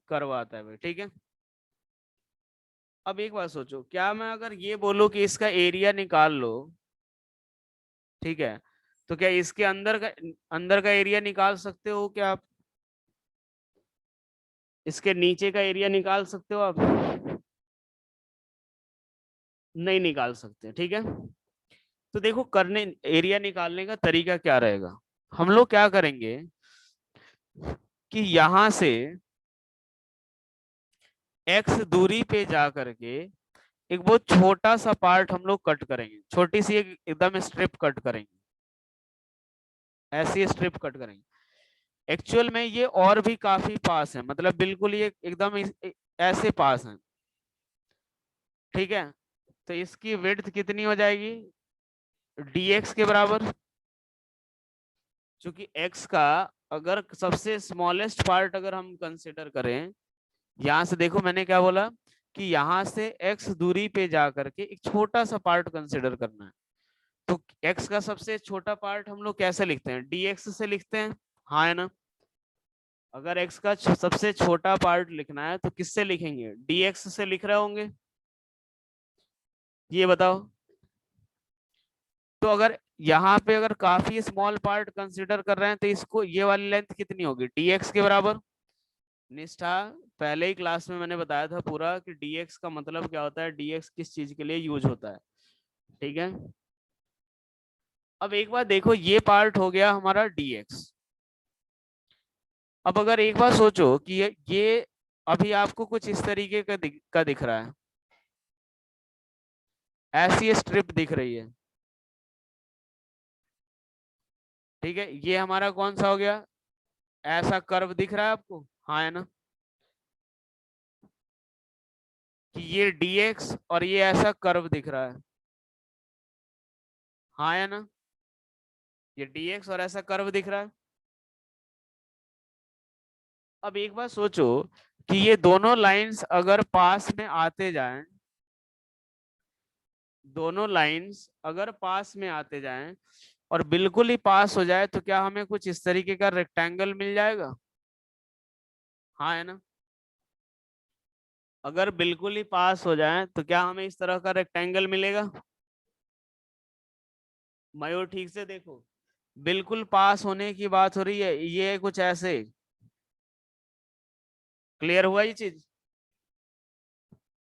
कर्व आता है भाई, ठीक है। अब एक बात सोचो, क्या मैं अगर ये बोलूं कि इसका एरिया निकाल लो, ठीक है, तो क्या इसके अंदर का एरिया निकाल सकते हो क्या आप, इसके नीचे का एरिया निकाल सकते हो आप, नहीं निकाल सकते, ठीक है। तो देखो करने, एरिया निकालने का तरीका क्या रहेगा, हम लोग क्या करेंगे कि यहां से x दूरी पे जा करके एक बहुत छोटा सा पार्ट हम लोग कट करेंगे, छोटी सी एक एकदम स्ट्रिप कट करेंगे, ऐसी स्ट्रिप कट करेंगे। एक्चुअल में ये और भी काफी पास है, मतलब बिल्कुल ये एकदम ऐसे पास है। ठीक है, तो इसकी विड्थ कितनी हो जाएगी, dx के बराबर। क्योंकि x का अगर सबसे स्मॉलेस्ट पार्ट अगर हम कंसिडर करें, यहां से देखो मैंने क्या बोला कि यहां से x दूरी पे जा करके एक छोटा सा पार्ट कंसिडर करना है। तो x का सबसे छोटा पार्ट हम लोग कैसे लिखते हैं, dx से लिखते हैं, हाँ है ना। अगर x का सबसे छोटा पार्ट लिखना है तो किससे लिखेंगे, dx से लिख रहे होंगे, ये बताओ। तो अगर यहाँ पे अगर काफी स्मॉल पार्ट कंसिडर कर रहे हैं तो इसको ये वाली लेंथ कितनी होगी, dx के बराबर। निष्ठा, पहले ही क्लास में मैंने बताया था पूरा कि dx का मतलब क्या होता है, dx किस चीज के लिए यूज होता है। ठीक है, अब एक बार देखो ये पार्ट हो गया हमारा dx। अब अगर एक बार सोचो कि ये अभी आपको कुछ इस तरीके का दिख रहा है, ऐसी स्ट्रिप दिख रही है। ठीक है, ये हमारा कौन सा हो गया, ऐसा कर्व दिख रहा है आपको, हाँ है ना। कि ये dx और ये ऐसा कर्व दिख रहा है, हाँ है ना। ये dx और ऐसा कर्व दिख रहा है। अब एक बार सोचो कि ये दोनों लाइंस अगर पास में आते जाएं, दोनों लाइंस अगर पास में आते जाएं और बिल्कुल ही पास हो जाए तो क्या हमें कुछ इस तरीके का रेक्टेंगल मिल जाएगा, हाँ है ना। अगर बिल्कुल ही पास हो जाए तो क्या हमें इस तरह का रेक्टेंगल मिलेगा। मयूर ठीक से देखो, बिल्कुल पास होने की बात हो रही है, ये कुछ ऐसे, क्लियर हुआ ये चीज।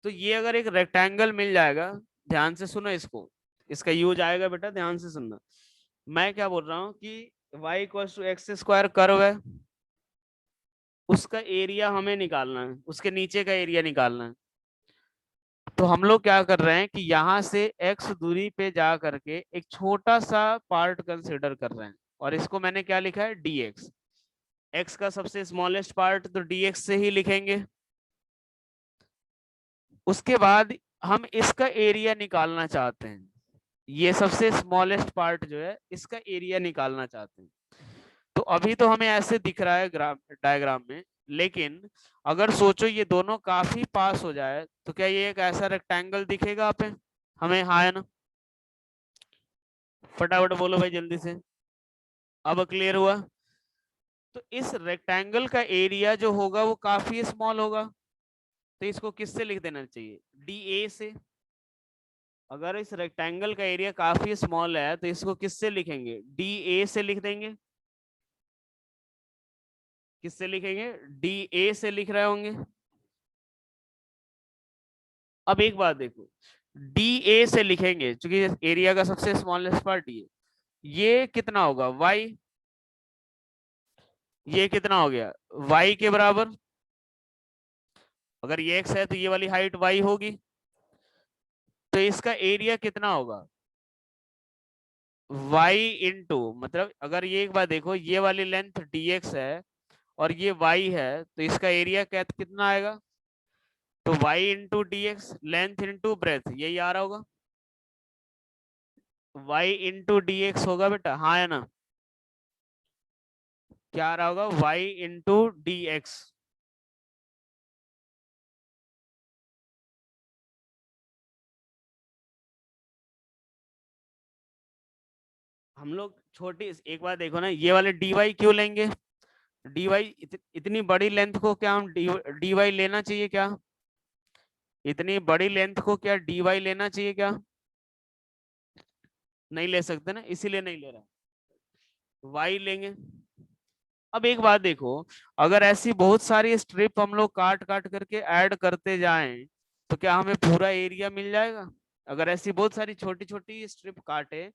तो ये अगर एक रेक्टेंगल मिल जाएगा, ध्यान से सुनो इसको, इसका यूज आएगा बेटा, ध्यान से सुनना। मैं क्या बोल रहा हूँ कि y equal to x square curve है, उसका एरिया हमें निकालना है, उसके नीचे का एरिया निकालना है। तो हम लोग क्या कर रहे हैं कि यहाँ से x दूरी पे जा करके एक छोटा सा पार्ट कंसिडर कर रहे हैं, और इसको मैंने क्या लिखा है, dx। x का सबसे स्मॉलेस्ट पार्ट तो dx से ही लिखेंगे। उसके बाद हम इसका एरिया निकालना चाहते हैं, ये सबसे स्मॉलेस्ट पार्ट जो है इसका एरिया निकालना चाहते हैं। तो अभी तो हमें ऐसे दिख रहा है ग्राफ डायग्राम में, लेकिन अगर सोचो ये दोनों काफी पास हो जाए तो क्या ये एक ऐसा रेक्टेंगल दिखेगा आप हमें, हाँ है ना। फटाफट बोलो भाई जल्दी से, अब क्लियर हुआ। तो इस रेक्टेंगल का एरिया जो होगा वो काफी स्मॉल होगा, तो इसको किससे लिख देना चाहिए, डी ए से। अगर इस रेक्टेंगल का एरिया काफी स्मॉल है तो इसको किससे लिखेंगे, डी ए से लिख देंगे। किससे लिखेंगे, डी ए से लिख रहे होंगे। अब एक बात देखो, डी ए से लिखेंगे क्योंकि एरिया का सबसे स्मॉलेस्ट पार्ट ये कितना होगा y, ये कितना हो गया y के बराबर। अगर ये x है तो ये वाली हाइट y होगी, तो इसका एरिया कितना होगा y इंटू, मतलब अगर ये एक बार देखो ये वाली लेंथ dx है और ये y है तो इसका एरिया कितना आएगा, तो y into d x, length into breath, यही आ रहा होगा, y इंटू डी एक्स होगा बेटा, हाँ है ना। क्या आ रहा होगा, y इंटू डी एक्स। हम लोग छोटी एक बार देखो ना, ये वाले डी वाई क्यों लेंगे, डी वाई इतनी बड़ी लेंथ को क्या हम डी वाई लेना चाहिए क्या, इतनी बड़ी लेंथ को क्या डी वाई लेना चाहिए क्या, नहीं ले सकते ना, इसीलिए नहीं ले रहा, वाई लेंगे। अब एक बात देखो, अगर ऐसी बहुत सारी स्ट्रिप हम लोग काट काट करके ऐड करते जाएं तो क्या हमें पूरा एरिया मिल जाएगा। अगर ऐसी बहुत सारी छोटी छोटी स्ट्रिप काटे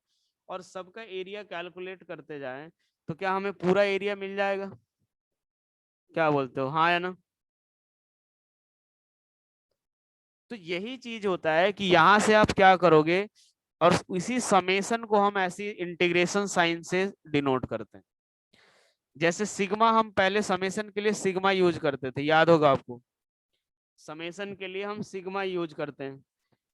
और सबका एरिया कैलकुलेट करते जाएं तो क्या हमें पूरा एरिया मिल जाएगा, क्या बोलते हो, हाँ या ना। तो यही चीज होता है कि यहां से आप क्या करोगे, और इसी समेशन को हम ऐसी इंटीग्रेशन साइन से डिनोट करते हैं। जैसे सिग्मा हम पहले समेशन के लिए सिग्मा यूज करते थे, याद होगा आपको, समेशन के लिए हम सिग्मा यूज करते हैं।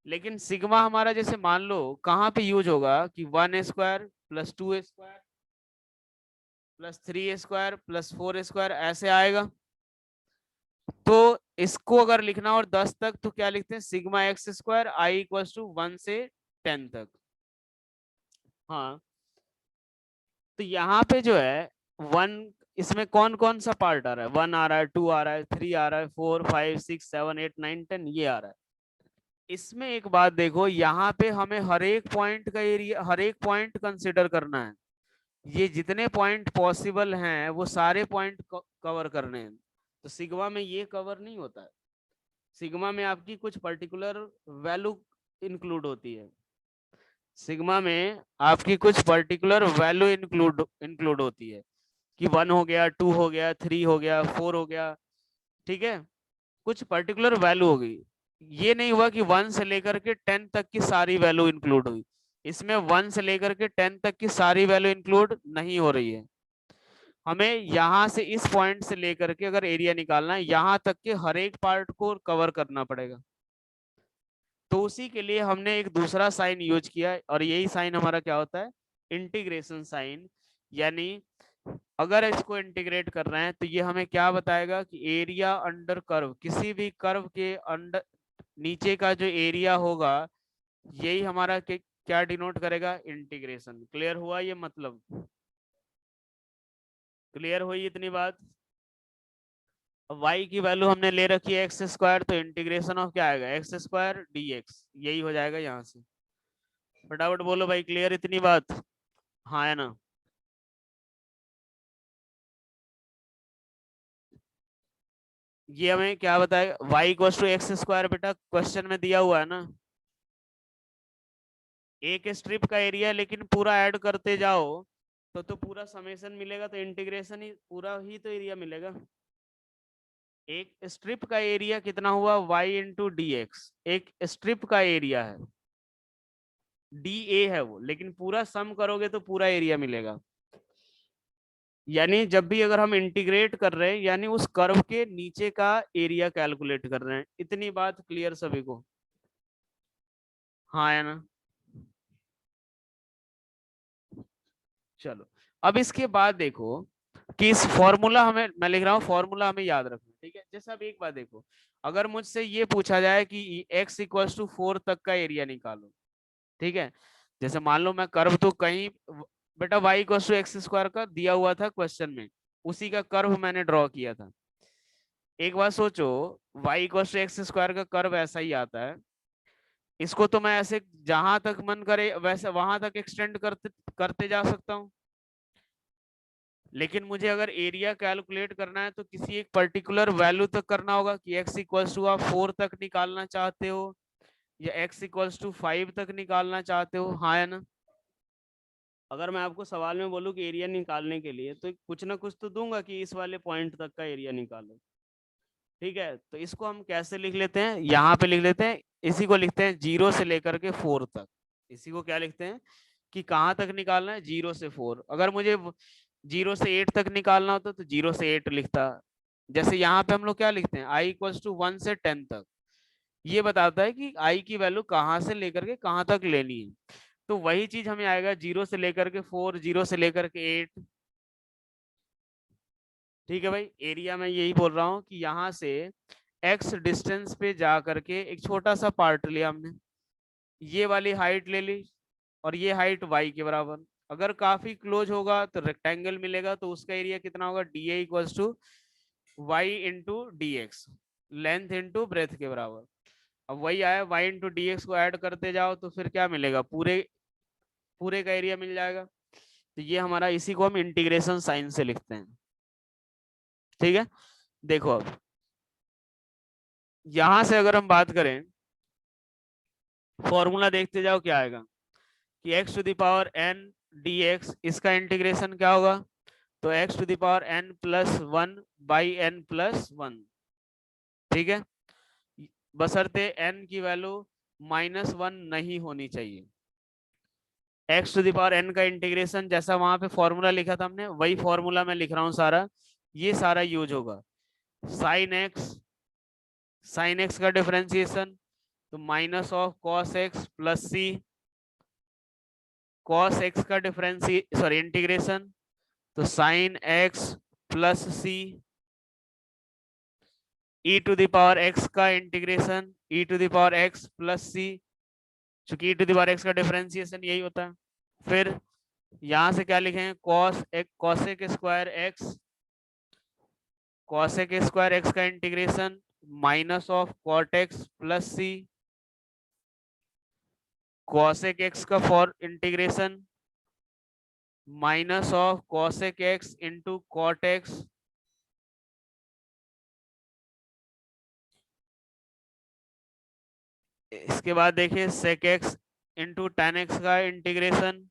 लेकिन सिग्मा हमारा जैसे मान लो कहाँ पे यूज होगा कि 1 square plus 2 square plus 3 square plus 4 square ऐसे आएगा। तो इसको अगर लिखना और 10 तक तो क्या लिखते हैं, sigma x square i equal to 1 से 10 तक। हाँ, तो यहाँ पे जो है 1, इसमें कौन कौन सा पार्ट आ रहा है, 1 आ रहा है, 2 आ रहा है, 3 आ रहा है, 4 5 6 7 8 9 10 ये आ रहा है। इसमें एक बात देखो, यहाँ पे हमें हर एक पॉइंट का एरिया, हर एक पॉइंट कंसिडर करना है। ये जितने पॉइंट पॉसिबल हैं वो सारे पॉइंट कवर करने हैं। तो सिग्मा में ये कवर नहीं होता है। सिग्मा में आपकी कुछ पर्टिकुलर वैल्यू इंक्लूड होती है। सिग्मा में आपकी कुछ पर्टिकुलर वैल्यू इंक्लूड इंक्लूड होती है कि 1 हो गया, 2 हो गया, 3 हो गया, 4 हो गया, ठीक है, कुछ पर्टिकुलर वैल्यू होगी। ये नहीं हुआ कि 1 से लेकर के 10 तक की सारी वैल्यू इंक्लूड हुई। इसमें 1 से लेकर के 10 तक की सारी वैल्यू इंक्लूड नहीं हो रही है। हमें यहाँ से इस पॉइंट से लेकर के अगर एरिया निकालना है, यहाँ तक के हर एक पार्ट को कवर करना पड़ेगा। तो उसी के लिए हमने एक दूसरा साइन यूज किया, और यही साइन हमारा क्या होता है, इंटीग्रेशन साइन। यानी अगर इसको इंटीग्रेट कर रहे हैं तो ये हमें क्या बताएगा कि एरिया अंडर कर्व, किसी भी कर्व के अंडर नीचे का जो एरिया होगा यही हमारा क्या डिनोट करेगा, इंटीग्रेशन। क्लियर हुआ ये मतलब, क्लियर हुई इतनी बात। y की वैल्यू हमने ले रखी है एक्स स्क्वायर, तो इंटीग्रेशन ऑफ क्या आएगा, एक्स स्क्वायर डी एक्स, यही हो जाएगा यहाँ से। फटाफट बोलो भाई, क्लियर इतनी बात, हाँ है ना। ये हमें क्या बताएगा, y equal to x square, बेटा क्वेश्चन में दिया हुआ है ना। एक स्ट्रिप का एरिया लेकिन पूरा ऐड करते जाओ तो पूरा समेशन मिलेगा, तो इंटीग्रेशन ही पूरा ही तो एरिया मिलेगा। एक स्ट्रिप का एरिया कितना हुआ, y इंटू डी एक्स, एक स्ट्रिप का एरिया है, डी ए है वो, लेकिन पूरा सम करोगे तो पूरा एरिया मिलेगा। यानी जब भी अगर हम इंटीग्रेट कर रहे हैं यानी उस कर्व के नीचे का एरिया कैलकुलेट कर रहे हैं। इतनी बात क्लियर सभी को, हाँ है ना। चलो, अब इसके बाद देखो कि इस फॉर्मूला हमें, मैं लिख रहा हूँ फॉर्मूला हमें याद रखना, ठीक है। जैसे अब एक बात देखो, अगर मुझसे ये पूछा जाए कि x इक्वल टू 4 तक का एरिया निकालो, ठीक है। जैसे मान लो मैं कर्व तो कहीं, बेटा y equal to x square का दिया हुआ था क्वेश्चन में, उसी का कर्व मैंने ड्रॉ किया था। एक बात सोचो, y equal to x square का कर्व ऐसा ही आता है। इसको तो मैं ऐसे जहां तक मन करे वैसे वहां तक एक्सटेंड करते करते जा सकता हूँ। लेकिन मुझे अगर एरिया कैलकुलेट करना है तो किसी एक पर्टिकुलर वैल्यू तक करना होगा कि x इक्वल्स टू आप 4 तक निकालना चाहते हो या x इक्वल्स टू 5 तक निकालना चाहते हो, हाँ है ना। अगर मैं आपको सवाल में बोलूँ कि एरिया निकालने के लिए तो कुछ ना कुछ तो दूंगा कि इस वाले पॉइंट तक का एरिया निकालो, ठीक है। तो इसको हम कैसे लिख लेते हैं, यहाँ पे लिख लेते हैं, इसी को लिखते हैं 0 से लेकर के 4 तक। इसी को क्या लिखते हैं कि कहाँ तक निकालना है, 0 से 4। अगर मुझे 0 से 8 तक निकालना होता तो 0 से 8 लिखता। जैसे यहाँ पे हम लोग क्या लिखते हैं, i इक्वल्स टू 1 से 10 तक, ये बताता है कि i की वैल्यू कहाँ से लेकर के कहाँ तक लेनी है। तो वही चीज हमें आएगा 0 से लेकर के 4, 0 से लेकर के 8, ठीक है भाई। एरिया में यही बोल रहा हूँ कि यहाँ से x डिस्टेंस पे जा करके एक छोटा सा पार्ट लिया हमने, ये वाली हाइट ले ली, और ये हाइट y के बराबर। अगर काफी क्लोज होगा तो रेक्टेंगल मिलेगा, तो उसका एरिया कितना होगा, d a equals to y into d x, length into breadth के बराबर। अब वही आया, y इंटू डी एक्स को ऐड करते जाओ तो फिर क्या मिलेगा, पूरे पूरे का एरिया मिल जाएगा। तो ये हमारा, इसी को हम इंटीग्रेशन साइन से लिखते हैं, ठीक है। देखो अब यहां से अगर हम बात करें, फॉर्मूला देखते जाओ क्या आएगा कि x to the power n dx, इसका इंटीग्रेशन क्या होगा, तो x to the power n plus 1 by n plus 1, ठीक है। बशर्ते n की वैल्यू -1 नहीं होनी चाहिए। X to the power n का इंटीग्रेशन जैसा वहां पे फॉर्मूला लिखा था हमने, वही फॉर्मूला मैं लिख रहा हूँ सारा, ये सारा यूज होगा। साइन एक्स का डिफरेंशिएशन, तो minus of cos x plus C, cos x का इंटीग्रेशन, तो sine x plus C, e to the power x का integration, e to the power x plus C, चूंकि e to the power x का differentiation यही होता है। फिर यहां से क्या लिखेंगे, cosec square x, cosec square x का integration minus of cot x plus C, cosec x का for integration minus of cosec x into cot x, इसके बाद देखिए sec x into tan x का integration,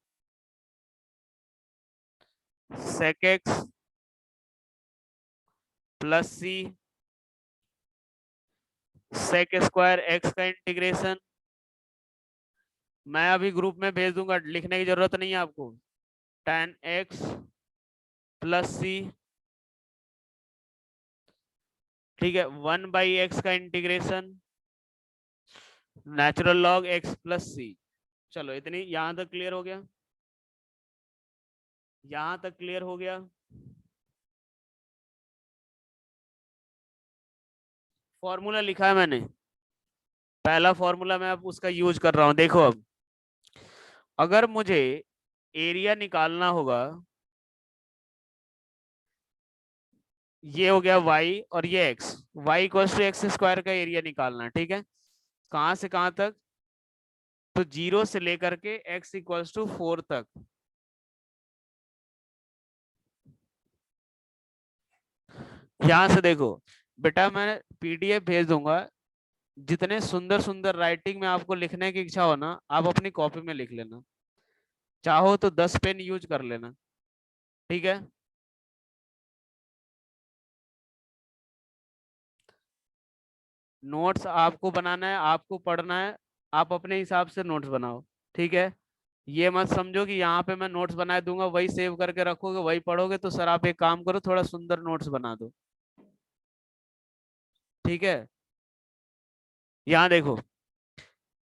sec x plus c, sec square x का integration, मैं अभी group में भेज दूंगा, लिखने की जरूरत नहीं है आपको, टेन एक्स प्लस सी, ठीक है, 1/x का integration natural log x plus C. चलो इतनी यहां तक क्लियर हो गया, यहां तक क्लियर हो गया। फॉर्मूला लिखा है मैंने, पहला फॉर्मूला मैं अब उसका यूज कर रहा हूं। देखो अब अगर मुझे एरिया निकालना होगा, ये हो गया y और ये x, y equal to x square का एरिया निकालना है, ठीक है, कहां से कहां तक, तो 0 से लेकर के x इक्वल टू 4 तक। यहां से देखो बेटा, मैं पीडीएफ भेज दूंगा, जितने सुंदर सुंदर राइटिंग में आपको लिखने की इच्छा हो ना, आप अपनी कॉपी में लिख लेना, चाहो तो 10 पेन यूज कर लेना, ठीक है। नोट्स आपको बनाना है, आपको पढ़ना है, आप अपने हिसाब से नोट्स बनाओ, ठीक है। ये मत समझो कि यहाँ पे मैं नोट्स बना दूंगा, वही सेव करके रखोगे, वही पढ़ोगे, तो सर आप एक काम करो, थोड़ा सुंदर नोट्स बना दो, ठीक है। यहाँ देखो,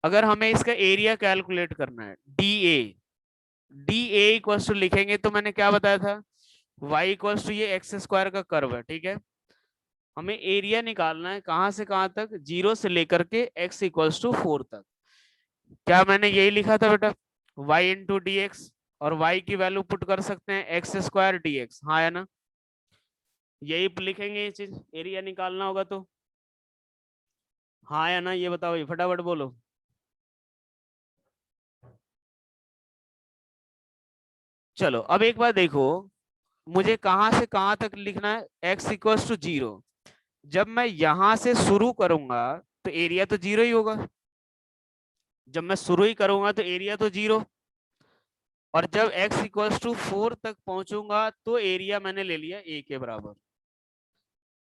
अगर हमें इसका एरिया कैलकुलेट करना है, डी ए इक्वल टू लिखेंगे, तो मैंने क्या बताया था, वाई इक्वल टू ये एक्स स्क्वायर का कर्व है, ठीक है। हमें एरिया निकालना है कहां से कहां तक, 0 से लेकर के एक्स इक्वल टू 4 तक। क्या मैंने यही लिखा था बेटा, y इंटू डी एक्स, और y की वैल्यू पुट कर सकते हैं एक्स स्क्वायर डी एक्स, हाँ है ना, यही लिखेंगे ये चीज, एरिया निकालना होगा तो, हाँ या ना, ये बताओ, ये फटाफट बोलो। चलो अब एक बार देखो, मुझे कहां से कहां तक लिखना है, x इक्वल्स टू 0, जब मैं यहां से शुरू करूंगा तो एरिया तो 0 ही होगा, जब मैं शुरू ही करूंगा तो एरिया तो 0, और जब x इक्वल्स टू 4 तक पहुंचूंगा तो एरिया मैंने ले लिया a के बराबर।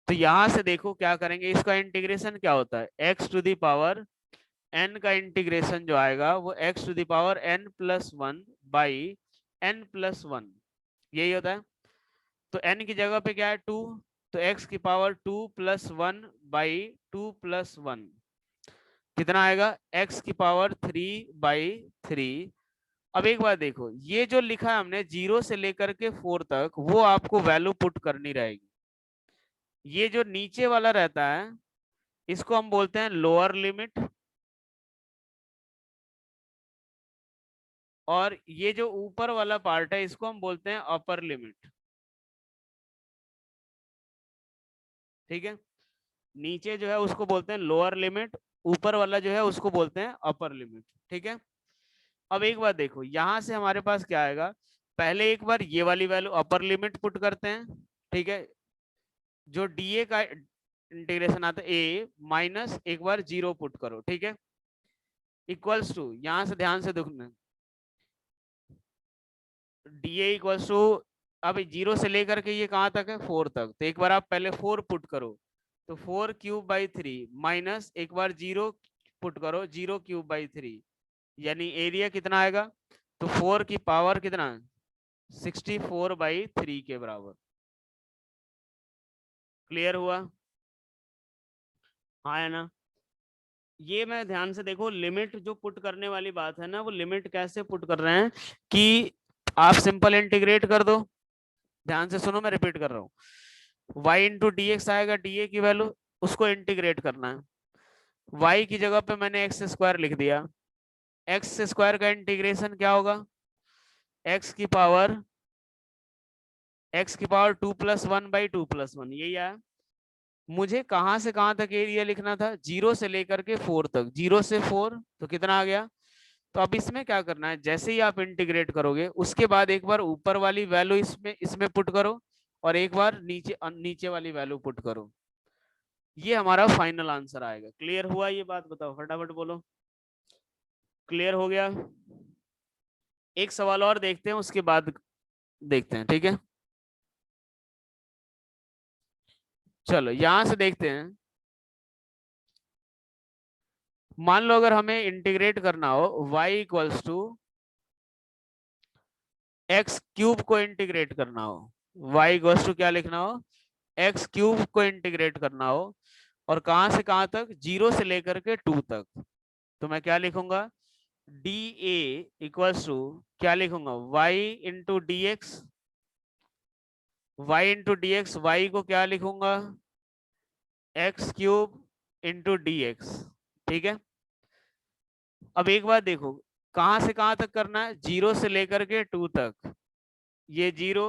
तो यहां से देखो क्या करेंगे, इसका इंटीग्रेशन क्या होता है, x to the power n का इंटीग्रेशन जो आएगा वो x to the power n plus 1 by n plus 1, यही होता है। तो n की जगह पे क्या है 2, तो x की पावर 2 प्लस 1 बाई 2 प्लस 1 कितना आएगा, x की पावर 3/3। अब एक बार देखो, ये जो लिखा है हमने 0 से लेकर के 4 तक, वो आपको वैल्यू पुट करनी रहेगी। ये जो नीचे वाला रहता है इसको हम बोलते हैं लोअर लिमिट, और ये जो ऊपर वाला पार्ट है इसको हम बोलते हैं अपर लिमिट, ठीक है। नीचे जो है उसको बोलते हैं लोअर लिमिट, ऊपर वाला जो है उसको बोलते हैं अपर लिमिट, ठीक है। अब एक बार देखो, यहां से हमारे पास क्या आएगा, पहले एक बार ये वाली वैल्यू अपर लिमिट पुट करते हैं, ठीक है, जो डीए का इंटीग्रेशन आता है ए माइनस एक बार 0 पुट करो, ठीक है, इक्वल्स टू, यहां से ध्यान से देखना, डीए इक्वल्स टू, अब 0 से लेकर के ये कहां तक है 4 तक, तो एक बार आप पहले 4 पुट करो, तो 4³/3 माइनस एक बार 0 पुट करो, 0³/3, यानी एरिया कितना आएगा तो 4 की पावर कितना, 64/3 के बराबर। क्लियर हुआ? हाँ है ना? ये मैं ध्यान से देखो, लिमिट जो पुट करने वाली बात है ना, वो लिमिट कैसे पुट कर रहे हैं कि आप सिंपल इंटीग्रेट कर दो। ध्यान से सुनो, मैं रिपीट कर रहा हूँ। y इंटू डी एक्स आएगा, डी की वैल्यू, उसको इंटीग्रेट करना है। y की जगह पे मैंने एक्स स्क्वायर लिख दिया। एक्स स्क्वायर का इंटीग्रेशन क्या होगा, एक्स की पावर 2+1/2+1, यही आया। मुझे कहां से कहां तक एरिया लिखना था, 0 से लेकर के 4 तक, 0 से 4 तो कितना आ गया। तो अब इसमें क्या करना है, जैसे ही आप इंटीग्रेट करोगे उसके बाद एक बार ऊपर वाली वैल्यू इसमें इसमें पुट करो, और एक बार नीचे नीचे वाली वैल्यू पुट करो, ये हमारा फाइनल आंसर आएगा। क्लियर हुआ ये बात? बताओ फटाफट बोलो। क्लियर हो गया? एक सवाल और देखते हैं, उसके बाद देखते हैं, ठीक है? चलो यहां से देखते हैं। मान लो अगर हमें इंटीग्रेट करना हो y equals to x cube को इंटीग्रेट करना हो, y इक्वल्स टू क्या लिखना हो, एक्स क्यूब को इंटीग्रेट करना हो, और कहां से कहां तक, 0 से लेकर के 2 तक, तो मैं क्या लिखूंगा, डी ए इक्वल्स टू क्या लिखूंगा, y into d x, y into d x, y को क्या लिखूंगा, x cube into d x. ठीक है? अब एक बात देखो, कहां से कहां तक करना है, 0 से लेकर के 2 तक, ये 0,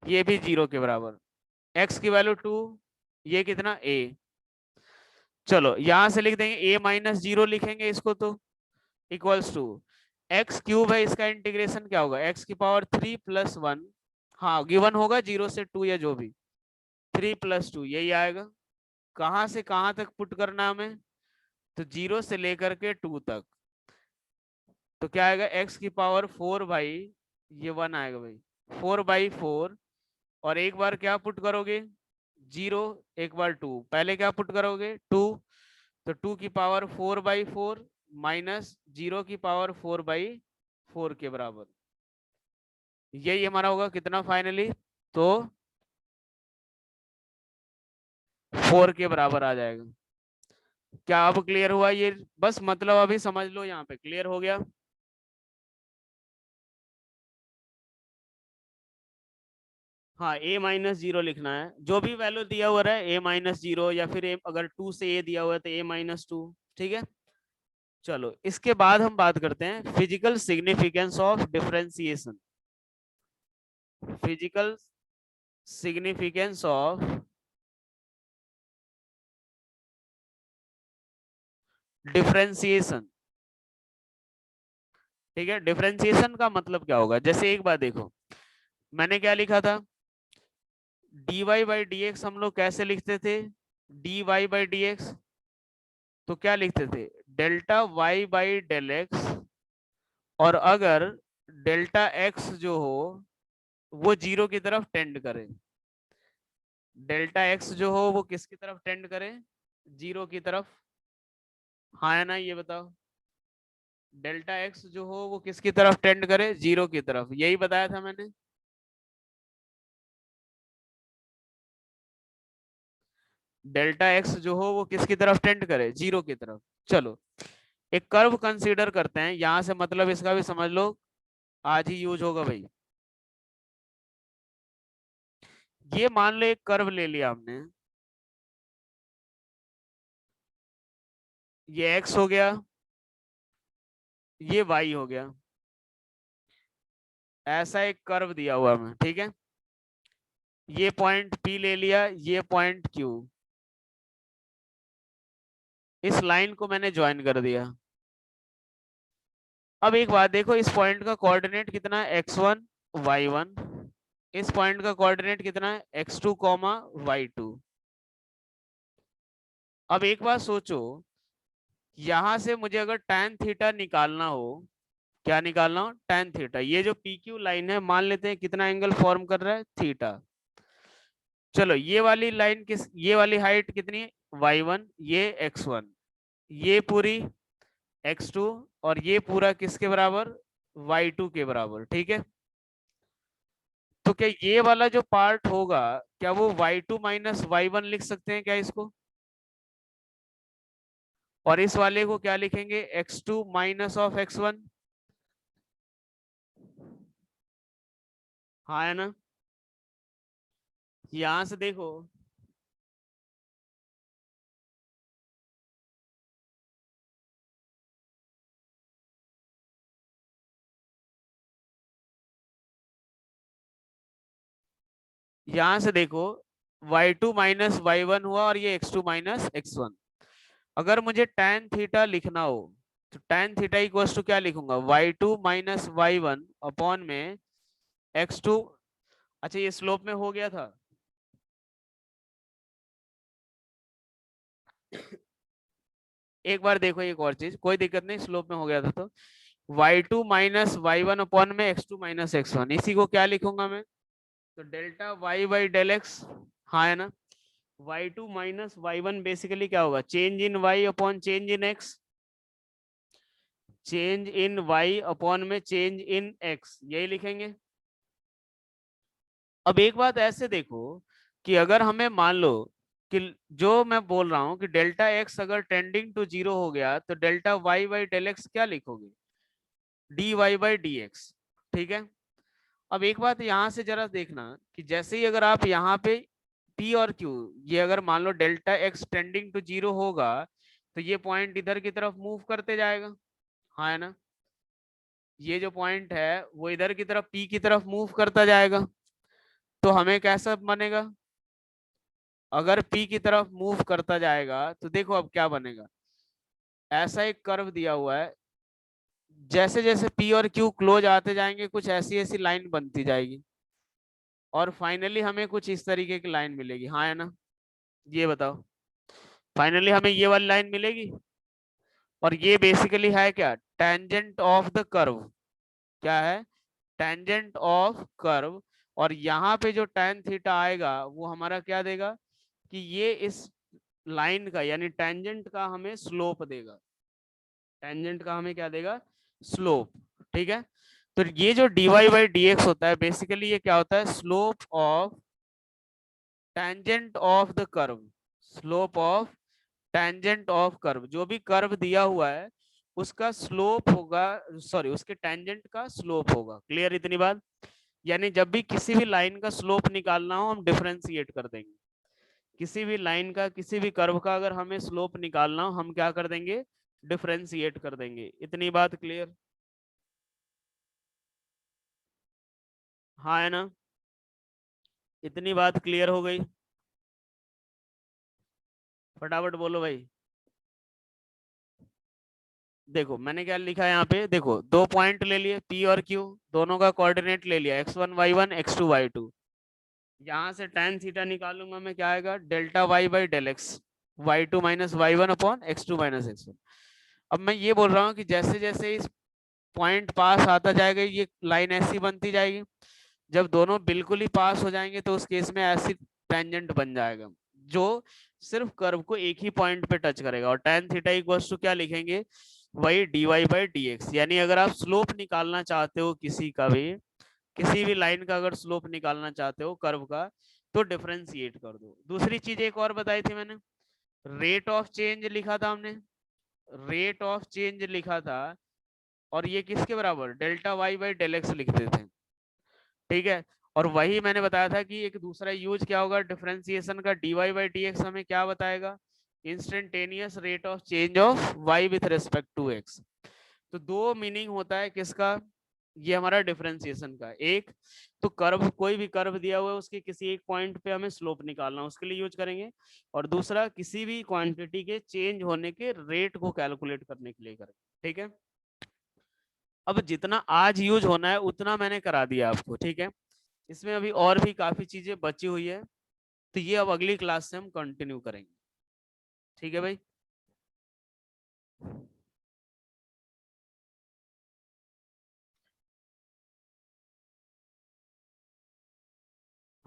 ये भी 0 के बराबर, x की वैल्यू 2, ये कितना a। चलो यहां से लिख देंगे a-0 लिखेंगे इसको, तो इक्वल्स टू एक्स क्यूब है, इसका इंटीग्रेशन क्या होगा, x की पावर 3+1, हाँ गिवन होगा 0 से 2 या जो भी, 3+2 यही आएगा। कहां से कहां तक पुट करना है हमें, तो 0 से लेकर के 2 तक, तो क्या आएगा, x की पावर 4 ये 1 आएगा भाई, 4/4, और एक बार क्या पुट करोगे, 0, एक बार 2, पहले क्या पुट करोगे 2, तो 2 की पावर 4/4 माइनस 0 की पावर 4/4 के बराबर, यही हमारा होगा कितना फाइनली, तो 4 के बराबर आ जाएगा। क्या अब क्लियर हुआ ये? बस मतलब अभी समझ लो, यहाँ पे क्लियर हो गया। हाँ a-0 लिखना है, जो भी वैल्यू दिया हुआ है a-0, या फिर अगर 2 से a दिया हुआ है तो a-2। ठीक है? चलो इसके बाद हम बात करते हैं physical significance of differentiation. Physical significance of differentiation. ठीक है? डिफरेंशिएशन का मतलब क्या होगा, जैसे एक बात देखो, मैंने क्या लिखा था, dy/dx हम लोग कैसे लिखते थे, dy/dx, तो क्या लिखते थे, डेल्टा y/डेल x, और अगर डेल्टा x जो हो वो 0 की तरफ टेंड करे, डेल्टा x जो हो वो किसकी तरफ टेंड करे, 0 की तरफ। हाँ है ना? ये बताओ, डेल्टा x जो हो वो किसकी तरफ टेंड करे, 0 की तरफ, यही बताया था मैंने। डेल्टा x जो हो वो किसकी तरफ टेंड करे, 0 की तरफ। चलो एक कर्व कंसीडर करते हैं, यहां से मतलब इसका भी समझ लो, आज ही यूज होगा भाई। ये मान लो एक कर्व ले लिया हमने, ये x हो गया, ये y हो गया, ऐसा एक कर्व दिया हुआ हमें। ठीक है? ये पॉइंट P ले लिया, ये पॉइंट Q, इस लाइन को मैंने ज्वाइन कर दिया। अब एक बात देखो, इस पॉइंट का कोऑर्डिनेट कितना है, x1 y1, इस पॉइंट का कोऑर्डिनेट कितना है, x2 y2। अब एक बात सोचो, यहां से मुझे अगर tan थीटा निकालना हो, क्या निकालना हो, tan थीटा, ये जो PQ लाइन है मान लेते हैं कितना एंगल फॉर्म कर रहा है, थीटा। चलो ये वाली लाइन किस, ये वाली हाइट कितनी है, y1, ये x1, ये पूरी x2, और ये पूरा किसके बराबर, y2 के बराबर, ठीक है। तो क्या ये वाला जो पार्ट होगा, क्या वो y2 माइनस y1 लिख सकते हैं क्या इसको? और इस वाले को क्या लिखेंगे, x2 माइनस ऑफ x1। हाँ है ना? यहां से देखो, यहां से देखो, y2 माइनस y1 हुआ और ये x2 माइनस x1। अगर मुझे tan थीटा लिखना हो तो tan थीटा इक्वल्स टू क्या लिखूंगा, y2 माइनस y1 अपॉन में x2। अच्छा ये स्लोप में हो गया था। एक बार देखो एक और चीज, कोई दिक्कत नहीं, स्लोप में हो गया था तो y2 माइनस y1 अपॉन में x2 माइनस x1, इसी को क्या लिखूंगा मैं, तो delta y by del x. हाँ है ना? y2 माइनस y1 बेसिकली क्या होगा, change in y upon change in x, change in y upon में चेंज इन x, यही लिखेंगे। अब एक बात ऐसे देखो कि अगर हमें मान लो कि जो मैं बोल रहा हूं कि डेल्टा x अगर टेंडिंग टू जीरो हो गया तो delta y by del x क्या लिखोगे, d y by d x, ठीक है। अब एक बात यहां से जरा देखना कि जैसे ही अगर आप यहाँ पे P और Q, ये अगर मान लो delta x tending to zero होगा तो ये पॉइंट इधर की तरफ मूव करते जाएगा। हाँ है ना? ये जो पॉइंट है वो इधर की तरफ P की तरफ मूव करता जाएगा। तो हमें कैसा बनेगा, अगर P की तरफ मूव करता जाएगा तो देखो अब क्या बनेगा, ऐसा एक कर्व दिया हुआ है, जैसे जैसे P और Q क्लोज आते जाएंगे कुछ ऐसी ऐसी लाइन बनती जाएगी और फाइनली हमें कुछ इस तरीके की लाइन मिलेगी। हाँ है ना? ये बताओ, फाइनली हमें ये वाली लाइन मिलेगी और ये बेसिकली है क्या, टेंजेंट ऑफ द कर्व। क्या है, टेंजेंट ऑफ कर्व। और यहाँ पे जो tan थीटा आएगा वो हमारा क्या देगा, कि ये इस लाइन का यानी टेंजेंट का हमें स्लोप देगा, टेंजेंट का हमें क्या देगा, स्लोप। ठीक है। तो ये जो dy बाई डी एक्स होता है बेसिकली ये क्या होता है, slope of tangent of the curve, slope of tangent of curve, जो भी कर्व दिया हुआ है उसका स्लोप होगा, सॉरी उसके टेंजेंट का स्लोप होगा। क्लियर इतनी बात? यानी जब भी किसी भी लाइन का स्लोप निकालना हो हम डिफरेंशिएट कर देंगे, किसी भी लाइन का किसी भी कर्व का अगर हमें स्लोप निकालना हो हम क्या कर देंगे, डिफरेंशिएट कर देंगे। इतनी बात क्लियर? हाँ है ना? इतनी बात क्लियर हो गई? फटाफट बोलो भाई। देखो मैंने क्या लिखा है यहाँ पे, देखो दो पॉइंट ले लिए P और Q, दोनों का कोऑर्डिनेट ले लिया x1 y1 x2 y2। यहाँ से tan थीटा निकालूंगा मैं, क्या आएगा, delta y by del x, y2 minus y1 upon x2 minus x1। अब मैं ये बोल रहा हूँ कि जैसे जैसे इस पॉइंट पास आता जाएगा ये लाइन ऐसी बनती जाएगी, जब दोनों बिल्कुल ही पास हो जाएंगे तो उस केस में ऐसी टेंजेंट बन जाएगा जो सिर्फ कर्व को एक ही पॉइंट पे टच करेगा। और tan थीटा इक्वल्स टू क्या लिखेंगे, वही dy बाई डी एक्स। यानी अगर आप स्लोप निकालना चाहते हो किसी का भी, किसी भी लाइन का अगर स्लोप निकालना चाहते हो कर्व का, तो डिफरेंशिएट कर दो। दूसरी चीज एक और बताई थी मैंने, रेट ऑफ चेंज लिखा था हमने, रेट ऑफ चेंज लिखा था, और ये किसके बराबर, delta y by del x लिखते थे। ठीक है। और वही मैंने बताया था कि एक दूसरा यूज क्या होगा डिफरेंशिएशन का, dy बाई डी एक्स हमें क्या बताएगा, instantaneous rate of change of y with respect to x। तो दो मीनिंग होता है किसका, ये हमारा डिफरेंशिएशन का, एक तो कर्व, कोई भी कर्व दिया हुआ है उसके किसी एक पॉइंट पे हमें स्लोप निकालना उसके लिए यूज करेंगे, और दूसरा किसी भी क्वांटिटी के चेंज होने के रेट को कैलकुलेट करने के लिए करेंगे। ठीक है। अब जितना आज यूज होना है उतना मैंने करा दिया आपको, ठीक है। इसमें अभी और भी काफी चीजें बची हुई है, तो ये अब अगली क्लास से हम कंटिन्यू करेंगे। ठीक है भाई।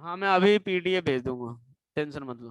हाँ मैं अभी पीडीएफ भेज दूंगा, टेंशन मत लो।